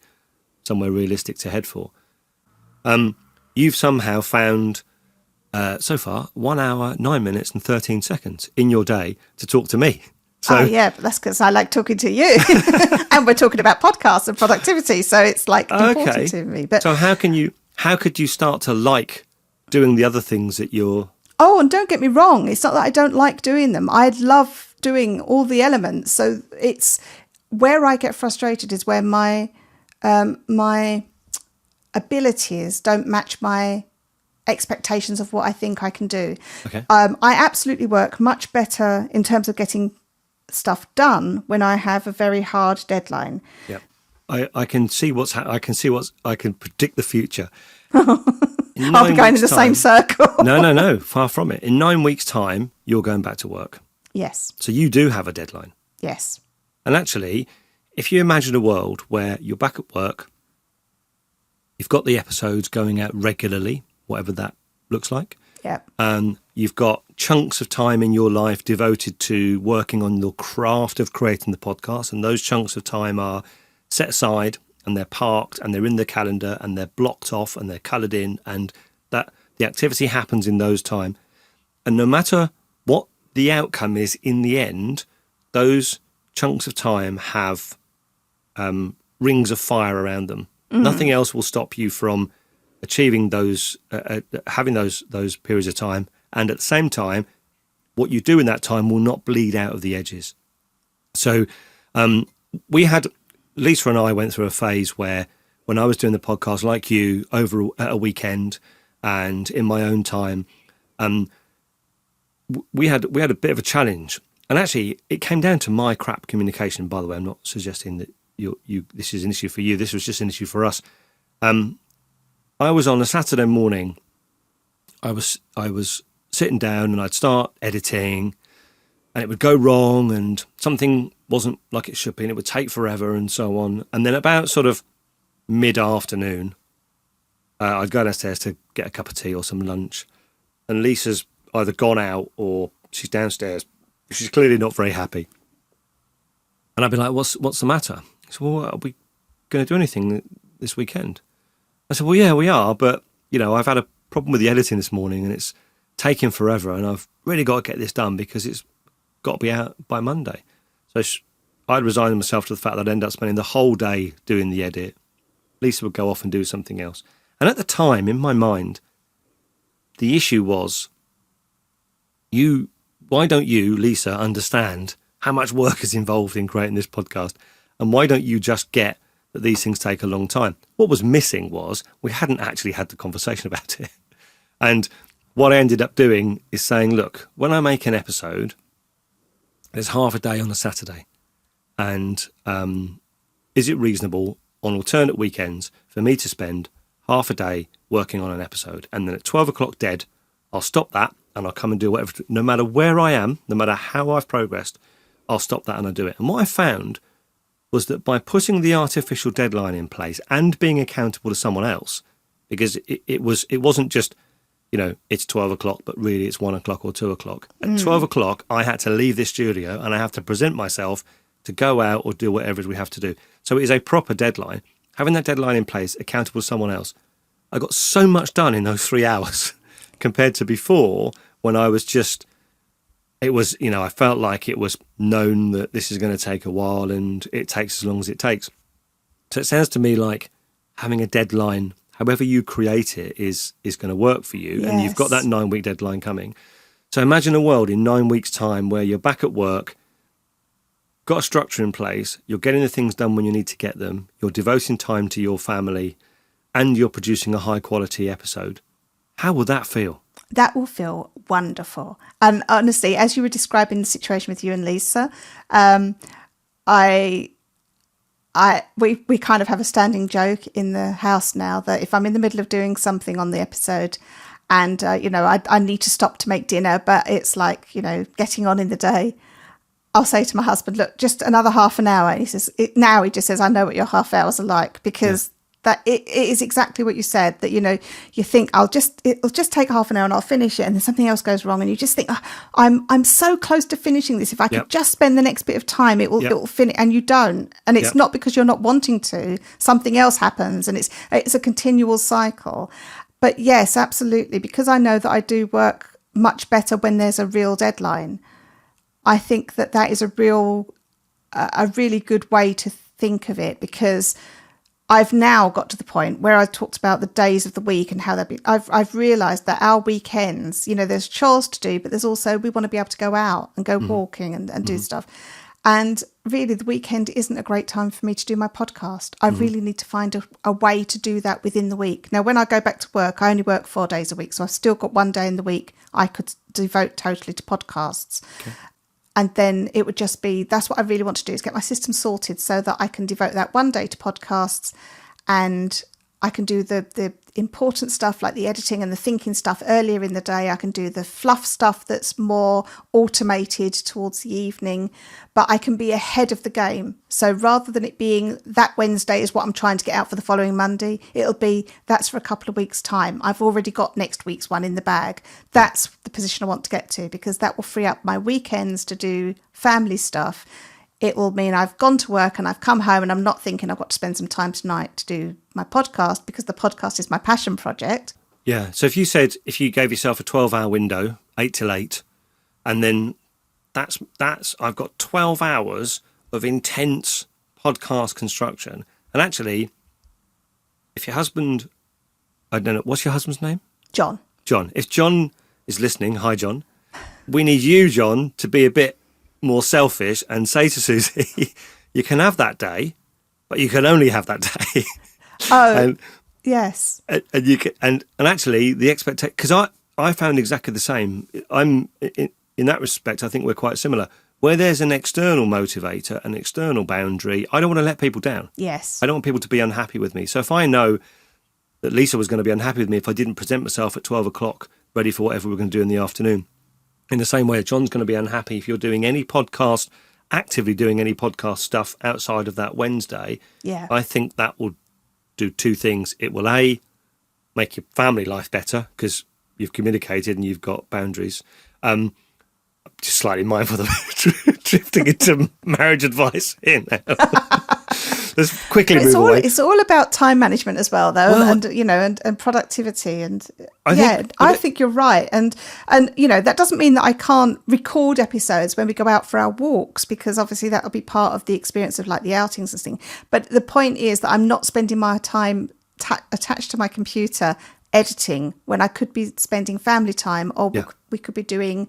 somewhere realistic to head for. You've somehow found, so far, 1 hour, 9 minutes and 13 seconds in your day to talk to me. So, but that's because I like talking to you. And we're talking about podcasts and productivity, so it's like important to me. But so how could you start to like doing the other things that you're... Oh, and don't get me wrong, it's not that I don't like doing them. I love doing all the elements. So it's where I get frustrated is where my abilities don't match my expectations of what I think I can do. Okay. I absolutely work much better in terms of getting stuff done when I have a very hard deadline. Yeah. I can see I can predict the future. I'll be going in the same circle. No, far from it. In 9 weeks' time, you're going back to work. Yes. So you do have a deadline. Yes. And actually, if you imagine a world where you're back at work, you've got the episodes going out regularly, whatever that looks like. Yeah. You've got chunks of time in your life devoted to working on your craft of creating the podcast. And those chunks of time are set aside and they're parked and they're in the calendar and they're blocked off and they're coloured in, and that the activity happens in those time. And no matter what the outcome is in the end, those chunks of time have rings of fire around them. Mm-hmm. Nothing else will stop you from achieving those, having those periods of time. And at the same time, what you do in that time will not bleed out of the edges. So Lisa and I went through a phase where when I was doing the podcast, like you, over at a weekend and in my own time, we had a bit of a challenge. And actually, it came down to my crap communication. By the way, I'm not suggesting that this is an issue for you. This was just an issue for us. I was on a Saturday morning. I was sitting down and I'd start editing, and it would go wrong, and something wasn't like it should be, and it would take forever, and so on. And then about sort of mid-afternoon, I'd go downstairs to get a cup of tea or some lunch, and Lisa's either gone out or she's downstairs. She's clearly not very happy. And I'd be like, what's the matter? She said, well, are we going to do anything this weekend? I said, well, yeah, we are, but, I've had a problem with the editing this morning, and it's taking forever, and I've really got to get this done because it's got to be out by Monday. So I'd resigned myself to the fact that I'd end up spending the whole day doing the edit. Lisa would go off and do something else. And at the time, in my mind, the issue was, why don't you, Lisa, understand how much work is involved in creating this podcast? And why don't you just get that these things take a long time? What was missing was we hadn't actually had the conversation about it. And what I ended up doing is saying, look, when I make an episode, there's half a day on a Saturday. And is it reasonable on alternate weekends for me to spend half a day working on an episode? And then at 12 o'clock dead, I'll stop that and I'll come and do whatever. No matter where I am, no matter how I've progressed, I'll stop that and I'll do it. And what I found was that by putting the artificial deadline in place and being accountable to someone else, because it wasn't just, it's 12 o'clock, but really it's 1 o'clock or 2 o'clock. At 12 o'clock, I had to leave this studio and I have to present myself to go out or do whatever we have to do. So it is a proper deadline. Having that deadline in place, accountable to someone else, I got so much done in those 3 hours compared to before when I was just, it was, I felt like it was known that this is going to take a while and it takes as long as it takes. So it sounds to me like having a deadline, however you create it, is going to work for you. And you've got that 9-week deadline coming. So imagine a world in 9 weeks' time where you're back at work, got a structure in place, you're getting the things done when you need to get them, you're devoting time to your family, and you're producing a high-quality episode. How will that feel? That will feel wonderful. And honestly, as you were describing the situation with you and Lisa, we kind of have a standing joke in the house now that if I'm in the middle of doing something on the episode and, I need to stop to make dinner, but it's like, getting on in the day, I'll say to my husband, look, just another half an hour. And he says, he just says, I know what your half hours are like, because that it is exactly what you said, that, you think it'll just take half an hour and I'll finish it. And then something else goes wrong. And you just think, I'm so close to finishing this. If I could just spend the next bit of time, it will finish. And you don't. And it's not because you're not wanting to. Something else happens. And it's a continual cycle. But yes, absolutely. Because I know that I do work much better when there's a real deadline. I think that is a really good way to think of it, because I've now got to the point where I talked about the days of the week and how they'll be. I've realised that our weekends, there's chores to do, but there's also, we want to be able to go out and go walking and do stuff. And really, the weekend isn't a great time for me to do my podcast. I really need to find a way to do that within the week. Now, when I go back to work, I only work 4 days a week. So I've still got one day in the week I could devote totally to podcasts. Okay. And then it would just be, that's what I really want to do, is get my system sorted so that I can devote that one day to podcasts, and I can do the important stuff like the editing and the thinking stuff earlier in the day. I can do the fluff stuff that's more automated towards the evening, but I can be ahead of the game. So rather than it being that Wednesday is what I'm trying to get out for the following Monday, it'll be that's for a couple of weeks' time. I've already got next week's one in the bag. That's the position I want to get to, because that will free up my weekends to do family stuff. It will mean I've gone to work and I've come home and I'm not thinking I've got to spend some time tonight to do my podcast, because the podcast is my passion project. Yeah. So if you gave yourself a 12-hour window, 8 till 8, and then that's I've got 12 hours of intense podcast construction. And actually, if your husband, I don't know, what's your husband's name? John. If John is listening, hi John, we need you, John, to be a bit more selfish and say to Suzy, you can have that day, but you can only have that day. Yes. And you can, and actually the expectation, because I found exactly the same. I'm in that respect, I think we're quite similar. Where there's an external motivator, an external boundary, I don't want to let people down. Yes. I don't want people to be unhappy with me. So if I know that Lisa was going to be unhappy with me if I didn't present myself at 12 o'clock ready for whatever we're going to do in the afternoon, in the same way, John's going to be unhappy if you're doing any podcast, actively doing any podcast stuff outside of that Wednesday. Yeah. I think that will do two things. It will, A, make your family life better because you've communicated and you've got boundaries. Just slightly mindful of drifting into marriage advice here now. Let's quickly move away. It's all about time management as well, though, and productivity. And I think you're right. And that doesn't mean that I can't record episodes when we go out for our walks, because obviously that will be part of the experience of like the outings and things. But the point is that I'm not spending my time attached to my computer editing when I could be spending family time, or we could be doing,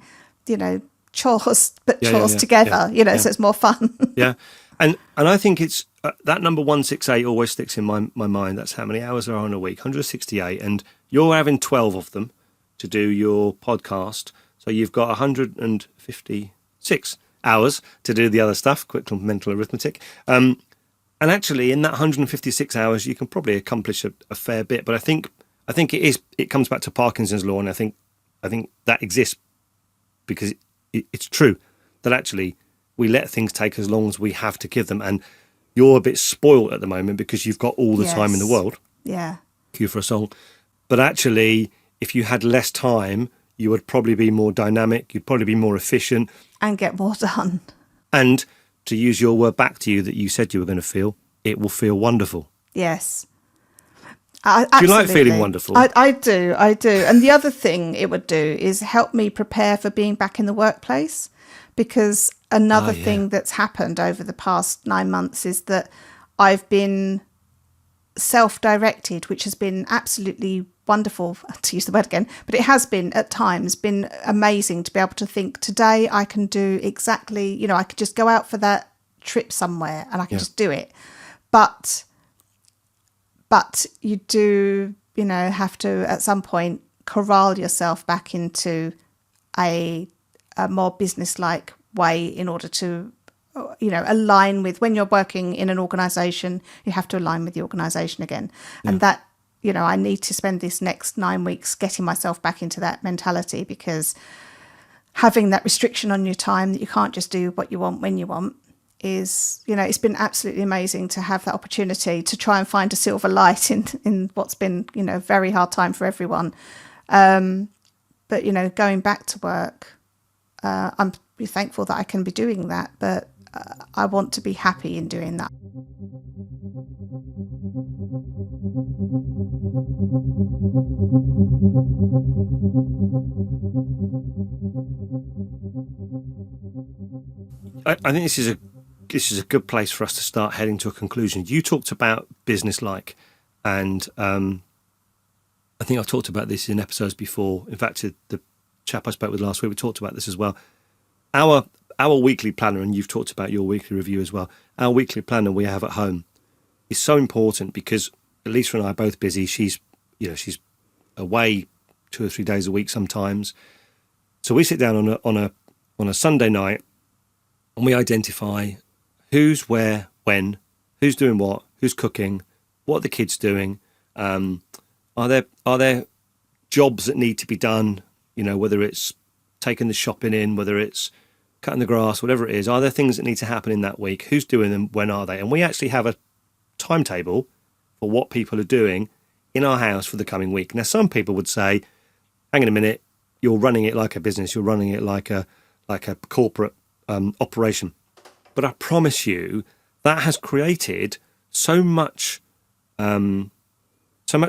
chores, but chores together. So it's more fun. Yeah. And I think it's that number 168 always sticks in my mind. That's how many hours there are in a week, 168. And you're having 12 of them to do your podcast. So you've got 156 hours to do the other stuff, quick mental arithmetic. And actually in that 156 hours, you can probably accomplish a fair bit. But I think it comes back to Parkinson's law. And I think that exists because it's true that actually we let things take as long as we have to give them. And you're a bit spoiled at the moment because you've got all the time in the world. Yeah. Cue for a song. But actually, if you had less time, you would probably be more dynamic. You'd probably be more efficient. And get more done. And to use your word back to you that you said you were going to feel, it will feel wonderful. Yes. Do you like feeling wonderful? I do. And the other thing it would do is help me prepare for being back in the workplace, because another thing that's happened over the past 9 months is that I've been self-directed, which has been absolutely wonderful, to use the word again, but it has been at times been amazing to be able to think, today I can do exactly, I could just go out for that trip somewhere and I can just do it. But you do, have to at some point corral yourself back into a more business-like way in order to, align with, when you're working in an organisation, you have to align with the organisation again. Yeah. And that, I need to spend this next 9 weeks getting myself back into that mentality, because having that restriction on your time that you can't just do what you want when you want is, it's been absolutely amazing to have that opportunity to try and find a silver light in what's been, a very hard time for everyone. But, going back to work, I'm thankful that I can be doing that, but I want to be happy in doing that. I think this is a good place for us to start heading to a conclusion. You talked about business-like, and I think I've talked about this in episodes before. In fact, the chap I spoke with last week, we talked about this as well. Our weekly planner, and you've talked about your weekly review as well, our weekly planner we have at home is so important, because Lisa and I are both busy. She's away 2 or 3 days a week sometimes. So we sit down on a Sunday night and we identify who's where, when, who's doing what, who's cooking, what are the kids doing, are there jobs that need to be done, whether it's taking the shopping in, whether it's cutting the grass, whatever it is, are there things that need to happen in that week? Who's doing them? When are they? And we actually have a timetable for what people are doing in our house for the coming week. Now, some people would say, hang on a minute, you're running it like a business, you're running it like a corporate operation. But I promise you, that has created so much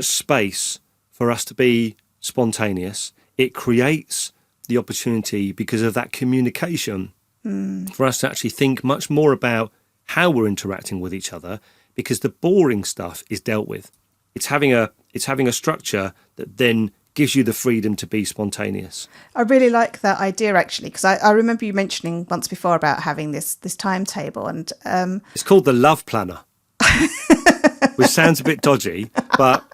space for us to be spontaneous. It creates the opportunity, because of that communication, for us to actually think much more about how we're interacting with each other, because the boring stuff is dealt with. It's having a structure that then gives you the freedom to be spontaneous. I really like that idea, actually, because I remember you mentioning once before about having this timetable, and it's called the Love Planner, which sounds a bit dodgy, but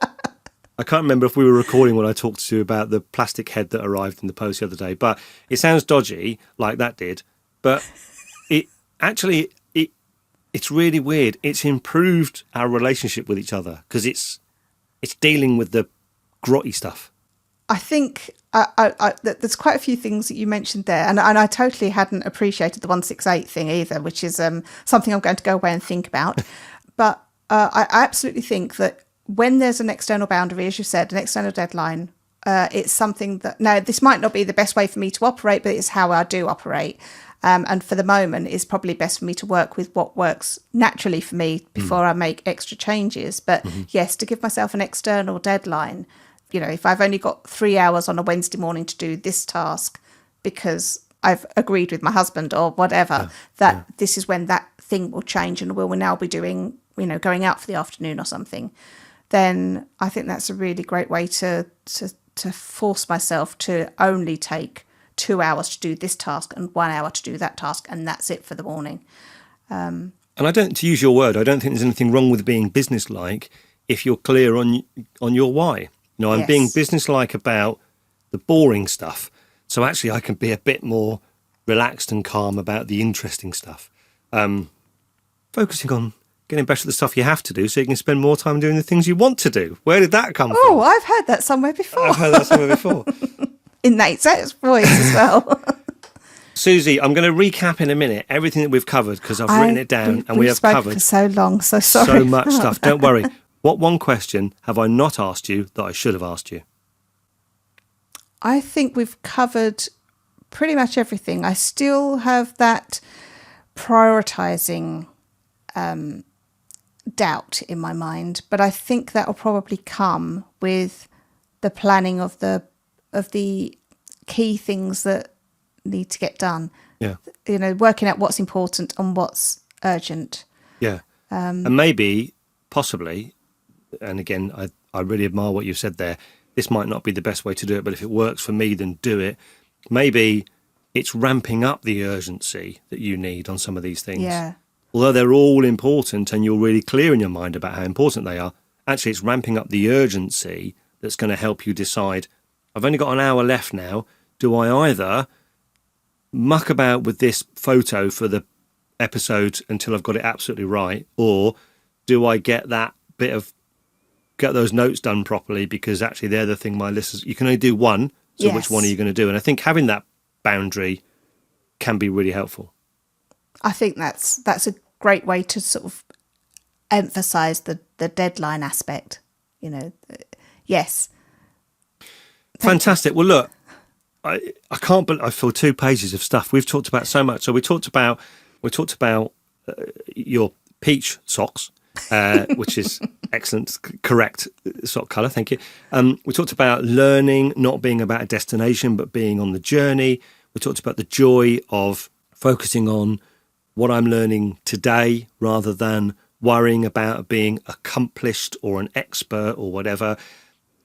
I can't remember if we were recording when I talked to you about the plastic head that arrived in the post the other day, but it sounds dodgy like that did. But it's really weird. It's improved our relationship with each other, because it's dealing with the grotty stuff. I think there's quite a few things that you mentioned there, and I totally hadn't appreciated the 168 thing either, which is something I'm going to go away and think about. But I absolutely think that when there's an external boundary, as you said, an external deadline, it's something that, now, this might not be the best way for me to operate, but it's how I do operate. And for the moment, it's probably best for me to work with what works naturally for me before I make extra changes. But yes, to give myself an external deadline, if I've only got 3 hours on a Wednesday morning to do this task because I've agreed with my husband or whatever, this is when that thing will change and we'll now be doing, going out for the afternoon or something, then I think that's a really great way to force myself to only take 2 hours to do this task and 1 hour to do that task, and that's it for the morning. And to use your word, I don't think there's anything wrong with being businesslike if you're clear on your why. I'm being businesslike about the boring stuff, so actually I can be a bit more relaxed and calm about the interesting stuff. Focusing on getting better at the stuff you have to do so you can spend more time doing the things you want to do. Where did that come from? Oh, I've heard that somewhere before. In Nate's voice as well. Suzy, I'm going to recap in a minute everything that we've covered, because I've written it down and we have covered for so long, so sorry. So much stuff. Don't worry. What one question have I not asked you that I should have asked you? I think we've covered pretty much everything. I still have that prioritising doubt in my mind, but I think that will probably come with the planning of the key things that need to get done. Yeah. Working out what's important and what's urgent. Yeah. And maybe, possibly, and again, I really admire what you've said there. This might not be the best way to do it, but if it works for me, then do it. Maybe it's ramping up the urgency that you need on some of these things. Yeah. Although they're all important and you're really clear in your mind about how important they are, actually it's ramping up the urgency that's going to help you decide, I've only got an hour left now. Do I either muck about with this photo for the episode until I've got it absolutely right, or do I get those notes done properly, because actually they're the thing my listeners, you can only do one, so which one are you going to do? And I think having that boundary can be really helpful. I think that's a great way to sort of emphasize the deadline aspect, yes. Fantastic. Well, look, I can't believe I feel 2 pages of stuff. We've talked about so much. So we talked about your peach socks, which is excellent, correct sock colour. Thank you. We talked about learning not being about a destination, but being on the journey. We talked about the joy of focusing on what I'm learning today rather than worrying about being accomplished or an expert or whatever.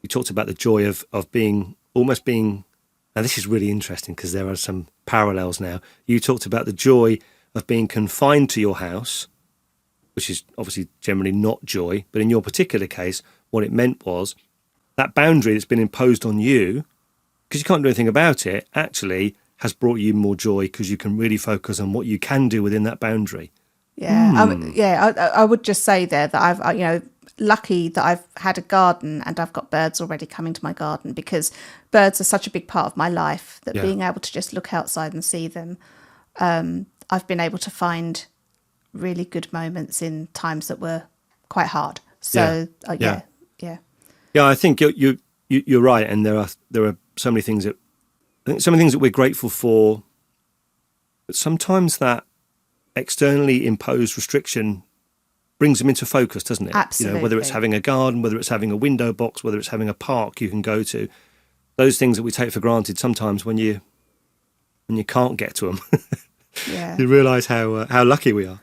We talked about the joy of being, now this is really interesting because there are some parallels now. You talked about the joy of being confined to your house, which is obviously generally not joy, but in your particular case, what it meant was that boundary that's been imposed on you, because you can't do anything about it, actually has brought you more joy because you can really focus on what you can do within that boundary. Yeah. I would just say there that I've, lucky that I've had a garden and I've got birds already coming to my garden, because birds are such a big part of my life that being able to just look outside and see them, I've been able to find really good moments in times that were quite hard. So yeah. I think you're right, and there are so many things that we're grateful for, but sometimes that externally imposed restriction brings them into focus, doesn't it? Absolutely. Whether it's having a garden, whether it's having a window box, whether it's having a park you can go to, those things that we take for granted sometimes when you can't get to them, you realise how lucky we are.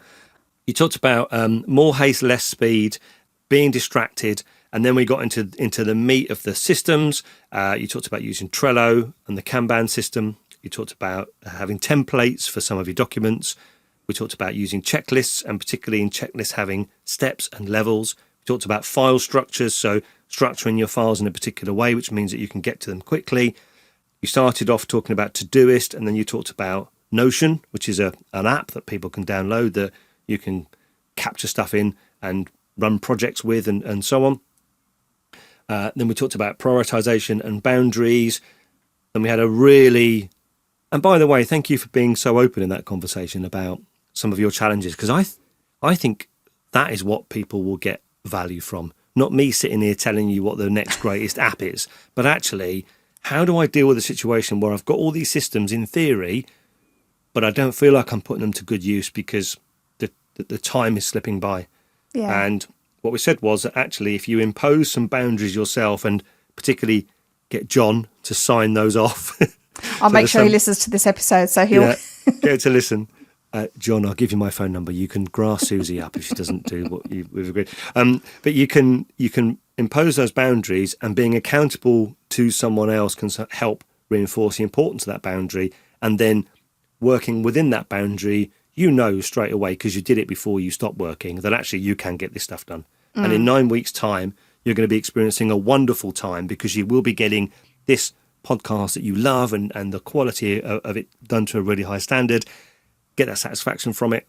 You talked about more haste, less speed, being distracted, and then we got into the meat of the systems. You talked about using Trello and the Kanban system. You talked about having templates for some of your documents. We talked about using checklists, and particularly in checklists having steps and levels. We talked about file structures, so structuring your files in a particular way, which means that you can get to them quickly. You started off talking about Todoist, and then you talked about Notion, which is an app that people can download that you can capture stuff in and run projects with and so on. Then we talked about prioritization and boundaries. Then we had and by the way, thank you for being so open in that conversation about some of your challenges, because I think that is what people will get value from. Not me sitting here telling you what the next greatest app is, but actually, how do I deal with a situation where I've got all these systems in theory, but I don't feel like I'm putting them to good use because the time is slipping by. Yeah. And what we said was that actually, if you impose some boundaries yourself, and particularly get John to sign those off. I'll make sure he listens to this episode, so he'll get to listen. John, I'll give you my phone number. You can grass Suzy up if she doesn't do what we've agreed. But you can impose those boundaries, and being accountable to someone else can help reinforce the importance of that boundary. And then working within that boundary, straight away, because you did it before you stopped working, that actually you can get this stuff done. And in 9 weeks' time, you're going to be experiencing a wonderful time, because you will be getting this podcast that you love and the quality of it done to a really high standard, get that satisfaction from it.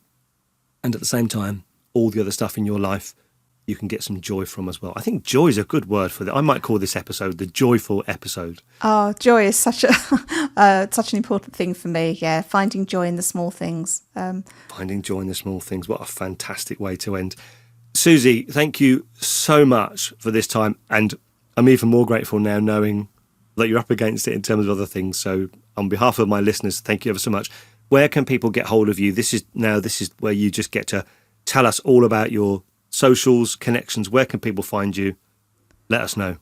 And at the same time, all the other stuff in your life you can get some joy from as well. I think joy is a good word for that. I might call this episode the joyful episode. Oh, joy is such an important thing for me. Yeah, finding joy in the small things. Finding joy in the small things. What a fantastic way to end. Suzy, thank you so much for this time. And I'm even more grateful now knowing that you're up against it in terms of other things. So on behalf of my listeners, thank you ever so much. Where can people get hold of you? This is where you just get to tell us all about your socials, connections. Where can people find you? Let us know.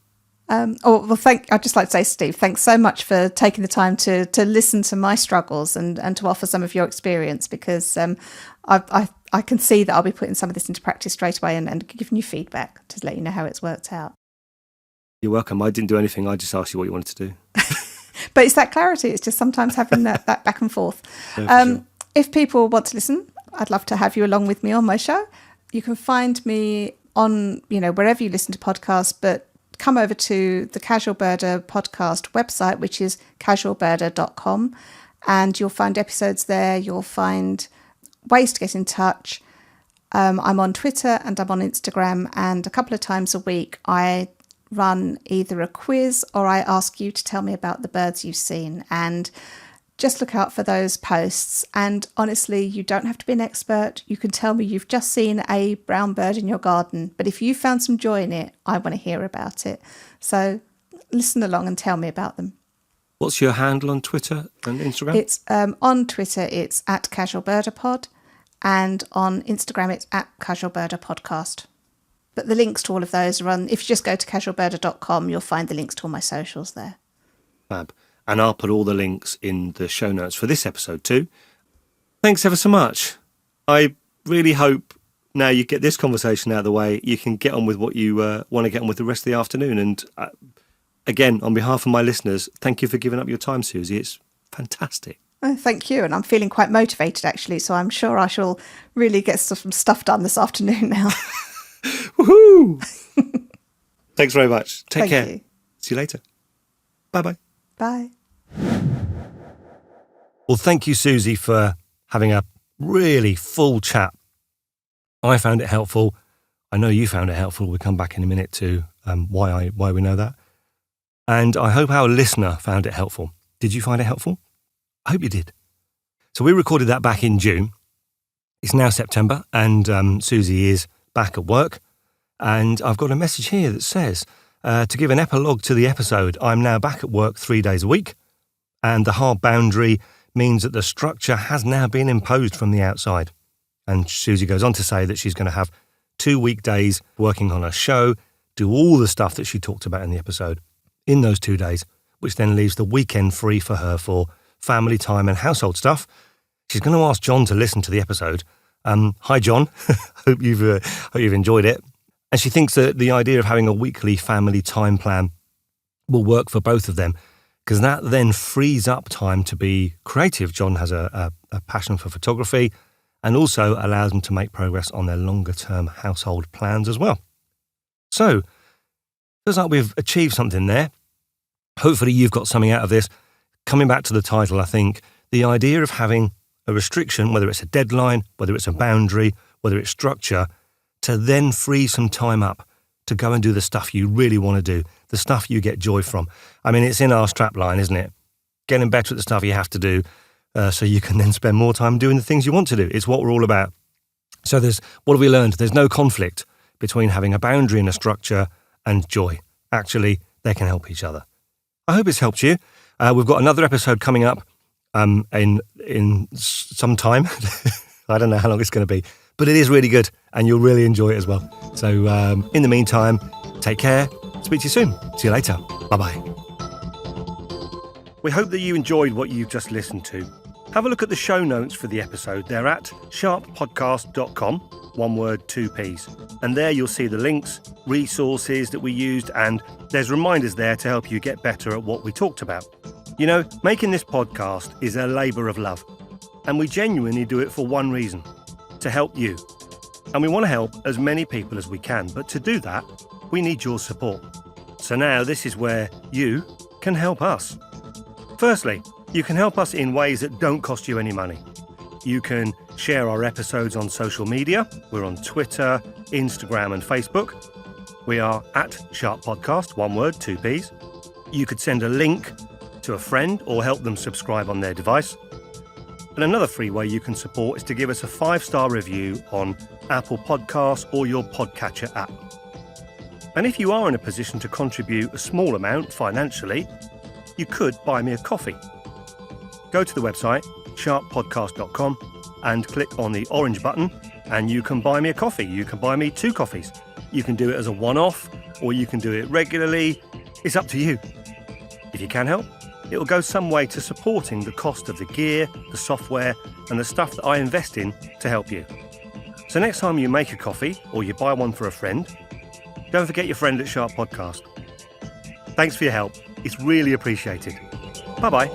I'd just like to say, Steve, thanks so much for taking the time to listen to my struggles and to offer some of your experience, because I I can see that I'll be putting some of this into practice straight away and giving you feedback to let you know how it's worked out. You're welcome. I didn't do anything. I just asked you what you wanted to do. But it's that clarity. It's just sometimes having that back and forth. Yeah, for sure. If people want to listen, I'd love to have you along with me on my show. You can find me on, wherever you listen to podcasts, but come over to the Casual Birder podcast website, which is casualbirder.com, and you'll find episodes there. You'll find ways to get in touch. I'm on Twitter and I'm on Instagram, and a couple of times a week I run either a quiz or I ask you to tell me about the birds you've seen, and just look out for those posts. And honestly, you don't have to be an expert. You can tell me you've just seen a brown bird in your garden, but if you found some joy in it, I want to hear about it. So listen along and tell me about them. What's your handle on Twitter and Instagram? It's on Twitter, it's at Casual Birder Pod, and on Instagram, it's at Casual Birder Podcast. But the links to all of those are on, if you just go to casualbirder.com, you'll find the links to all my socials there. Fab. And I'll put all the links in the show notes for this episode too. Thanks ever so much. I really hope now you get this conversation out of the way, you can get on with what you want to get on with the rest of the afternoon. And again, on behalf of my listeners, thank you for giving up your time, Suzy. It's fantastic. Oh, thank you. And I'm feeling quite motivated, actually. So I'm sure I shall really get some stuff done this afternoon now. Woohoo! Thanks very much. Take care. You. See you later. Bye-bye. Bye. Well, thank you, Suzy, for having a really full chat. I found it helpful. I know you found it helpful. We'll come back in a minute to why we know that. And I hope our listener found it helpful. Did you find it helpful? I hope you did. So we recorded that back in June. It's now September, and Suzy is back at work. And I've got a message here that says, to give an epilogue to the episode, I'm now back at work 3 days a week. And the hard boundary means that the structure has now been imposed from the outside. And Suzy goes on to say that she's going to have 2 weekdays working on her show, do all the stuff that she talked about in the episode in those 2 days, which then leaves the weekend free for her for family time and household stuff. She's going to ask John to listen to the episode. Hi, John. hope you've enjoyed it. And she thinks that the idea of having a weekly family time plan will work for both of them, because that then frees up time to be creative. John has a passion for photography and also allows them to make progress on their longer-term household plans as well. So, feels like we've achieved something there. Hopefully you've got something out of this. Coming back to the title, I think the idea of having a restriction, whether it's a deadline, whether it's a boundary, whether it's structure, to then free some time up to go and do the stuff you really want to do, the stuff you get joy from. I mean, it's in our strapline, isn't it? Getting better at the stuff you have to do so you can then spend more time doing the things you want to do. It's what we're all about. So what have we learned? There's no conflict between having a boundary and a structure and joy. Actually, they can help each other. I hope it's helped you. We've got another episode coming up in some time. I don't know how long it's going to be, but it is really good and you'll really enjoy it as well. So in the meantime, take care. Speak to you soon. See you later. Bye-bye. We hope that you enjoyed what you've just listened to. Have a look at the show notes for the episode. They're at sharppodcast.com, one word, 2 Ps. And there you'll see the links, resources that we used, and there's reminders there to help you get better at what we talked about. You know, making this podcast is a labour of love. And we genuinely do it for one reason, to help you. And we want to help as many people as we can, but to do that, we need your support. So now this is where you can help us. Firstly, you can help us in ways that don't cost you any money. You can share our episodes on social media. We're on Twitter, Instagram and Facebook. We are at Sharp Podcast, one word, 2 Ps. You could send a link to a friend or help them subscribe on their device. And another free way you can support is to give us a 5-star review on Apple Podcasts or your podcatcher app. And if you are in a position to contribute a small amount financially, you could buy me a coffee. Go to the website, sharppodcast.com, and click on the orange button, and you can buy me a coffee. You can buy me 2 coffees. You can do it as a one-off, or you can do it regularly. It's up to you. If you can help, it will go some way to supporting the cost of the gear, the software, and the stuff that I invest in to help you. So next time you make a coffee or you buy one for a friend, don't forget your friend at Sharp Podcast. Thanks for your help. It's really appreciated. Bye-bye.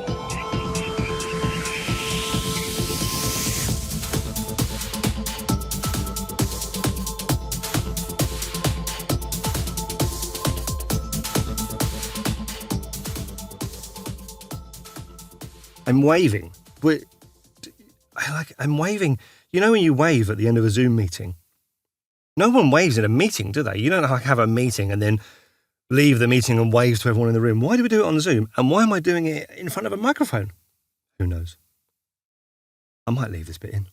I'm waving. I'm waving. You know when you wave at the end of a Zoom meeting? No one waves at a meeting, do they? You don't have a meeting and then leave the meeting and wave to everyone in the room. Why do we do it on Zoom? And why am I doing it in front of a microphone? Who knows? I might leave this bit in.